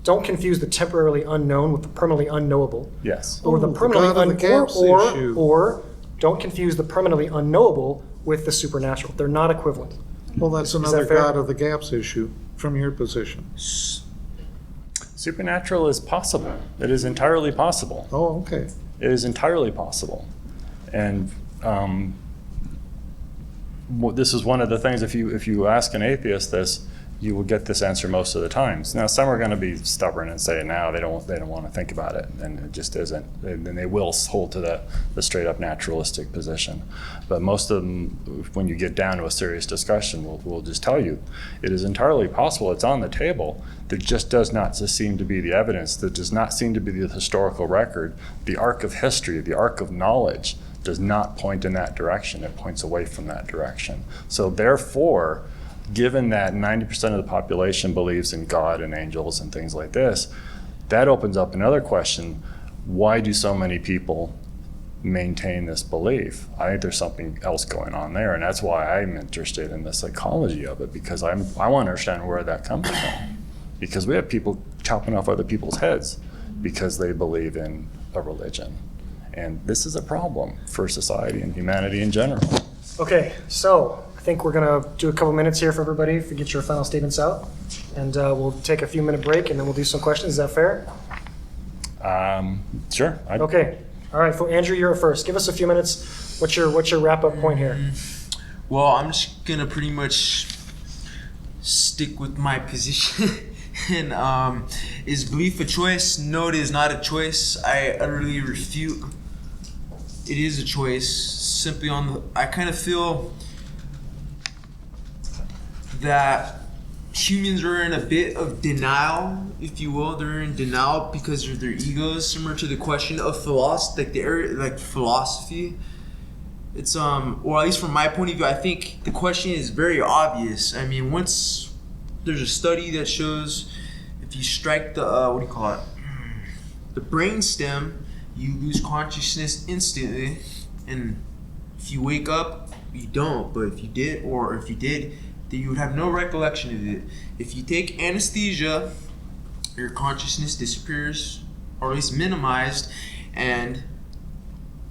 don't confuse the temporarily unknown with the permanently unknowable, Yes. or the Oh, the permanently God of the gaps issue. or don't confuse the permanently unknowable with the supernatural. They're not equivalent. Well, that's Is that another fair? God of the gaps issue from your position. Supernatural is possible. It is entirely possible. Oh, okay. It is entirely possible. And this is one of the things, if you ask an atheist this, you will get this answer most of the times. Now, some are going to be stubborn and say, no, they don't want to think about it, and it just isn't. And they will hold to the straight up naturalistic position. But most of them, when you get down to a serious discussion, will just tell you it is entirely possible. It's on the table. There just does not seem to be the evidence. There does not seem to be the historical record. The arc of history, the arc of knowledge, does not point in that direction. It points away from that direction. So therefore, given that 90% of the population believes in God and angels and things like this, that opens up another question. Why do so many people maintain this belief? I think there's something else going on there, and that's why I'm interested in the psychology of it, because I want to understand where that comes from. Because we have people chopping off other people's heads because they believe in a religion. And this is a problem for society and humanity in general. Okay, so I think we're going to do a couple minutes here for everybody to get your final statements out. And we'll take a few minute break and then we'll do some questions. Is that fair? Sure. Okay. All right. For Andrew, you're first. Give us a few minutes. What's your wrap up point here? Well, I'm just gonna pretty much stick with my position. And is belief a choice? No, it is not a choice. I utterly refute. It is a choice. Simply I kind of feel that humans are in a bit of denial, if you will. They're in denial because of their egos, similar to the question of philosophy, philosophy. It's or at least from my point of view, I think the question is very obvious. I mean, once there's a study that shows if you strike the the brain stem, you lose consciousness instantly, and if you wake up, you don't. But if you did, then you would have no recollection of it. If you take anesthesia, your consciousness disappears, or at least minimized, and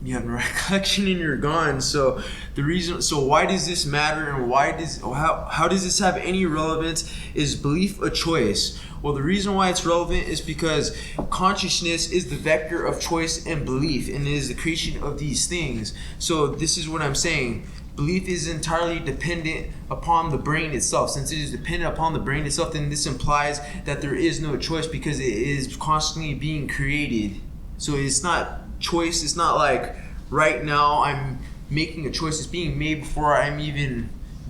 you have no recollection and you're gone. So why does this matter, and how does this have any relevance? Is belief a choice? Well, the reason why it's relevant is because consciousness is the vector of choice and belief, and it is the creation of these things. So this is what I'm saying. Belief is entirely dependent upon the brain itself. Since it is dependent upon the brain itself, then this implies that there is no choice because it is constantly being created. So it's not choice. It's not like right now I'm making a choice. It's being made before I'm even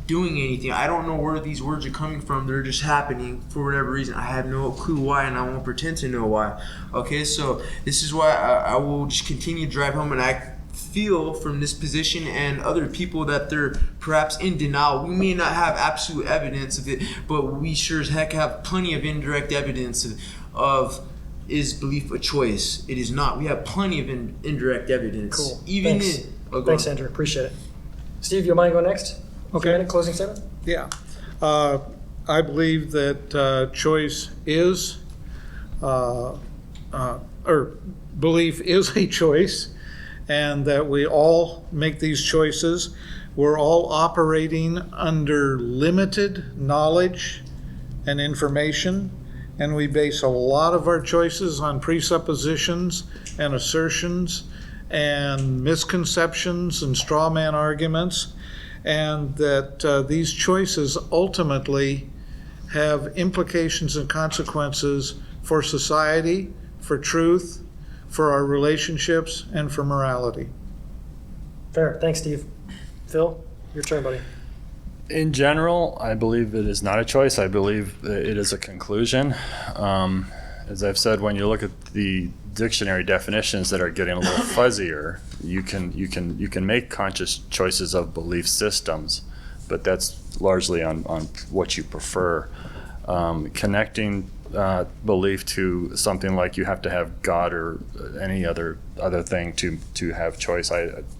doing anything. I don't know where these words are coming from. They're just happening for whatever reason. I have no clue why, and I won't pretend to know why. Okay, so this is why I will just continue to drive home, and I feel from this position and other people that they're perhaps in denial. We may not have absolute evidence of it, but we sure as heck have plenty of indirect evidence of is belief a choice? It is not. We have plenty of indirect evidence. Cool. Thanks. Thanks, Andrew. Appreciate it. Steve, you mind going next? Okay. Minute closing statement? Yeah. I believe that choice is, or belief is a choice, and that we all make these choices. We're all operating under limited knowledge and information, and we base a lot of our choices on presuppositions and assertions and misconceptions and straw man arguments, and that these choices ultimately have implications and consequences for society, for truth, for our relationships, and for morality. Fair. Thanks, Steve. Phil, your turn, buddy. In general, I believe it is not a choice. I believe it is a conclusion. As I've said, when you look at the dictionary definitions that are getting a little fuzzier, you can make conscious choices of belief systems, but that's largely on what you prefer. Connecting belief to something like you have to have God or any other thing to have choice,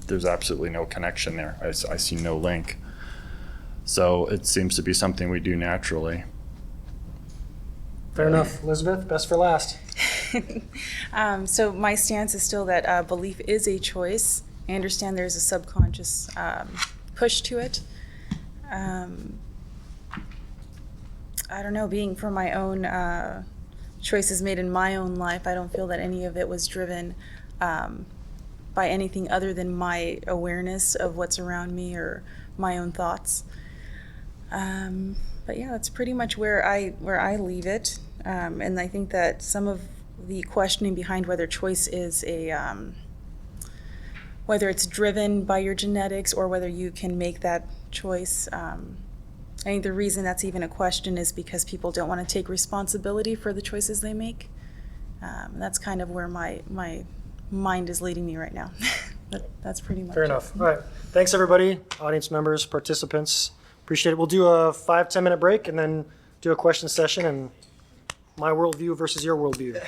there's absolutely no connection there. I see no link. So it seems to be something we do naturally. Fair enough. Elizabeth, best for last. So my stance is still that belief is a choice. I understand there's a subconscious push to it. I don't know, being from my own choices made in my own life, I don't feel that any of it was driven by anything other than my awareness of what's around me or my own thoughts. But yeah, that's pretty much where I leave it. And I think that some of the questioning behind whether choice is whether it's driven by your genetics or whether you can make that choice, I think the reason that's even a question is because people don't want to take responsibility for the choices they make. That's kind of where my mind is leading me right now. But that's pretty much Fair it. enough. All right. Thanks, everybody, audience members, participants, Appreciate it. We'll do a 5-10 minute break and then do a question session and my worldview versus your worldview.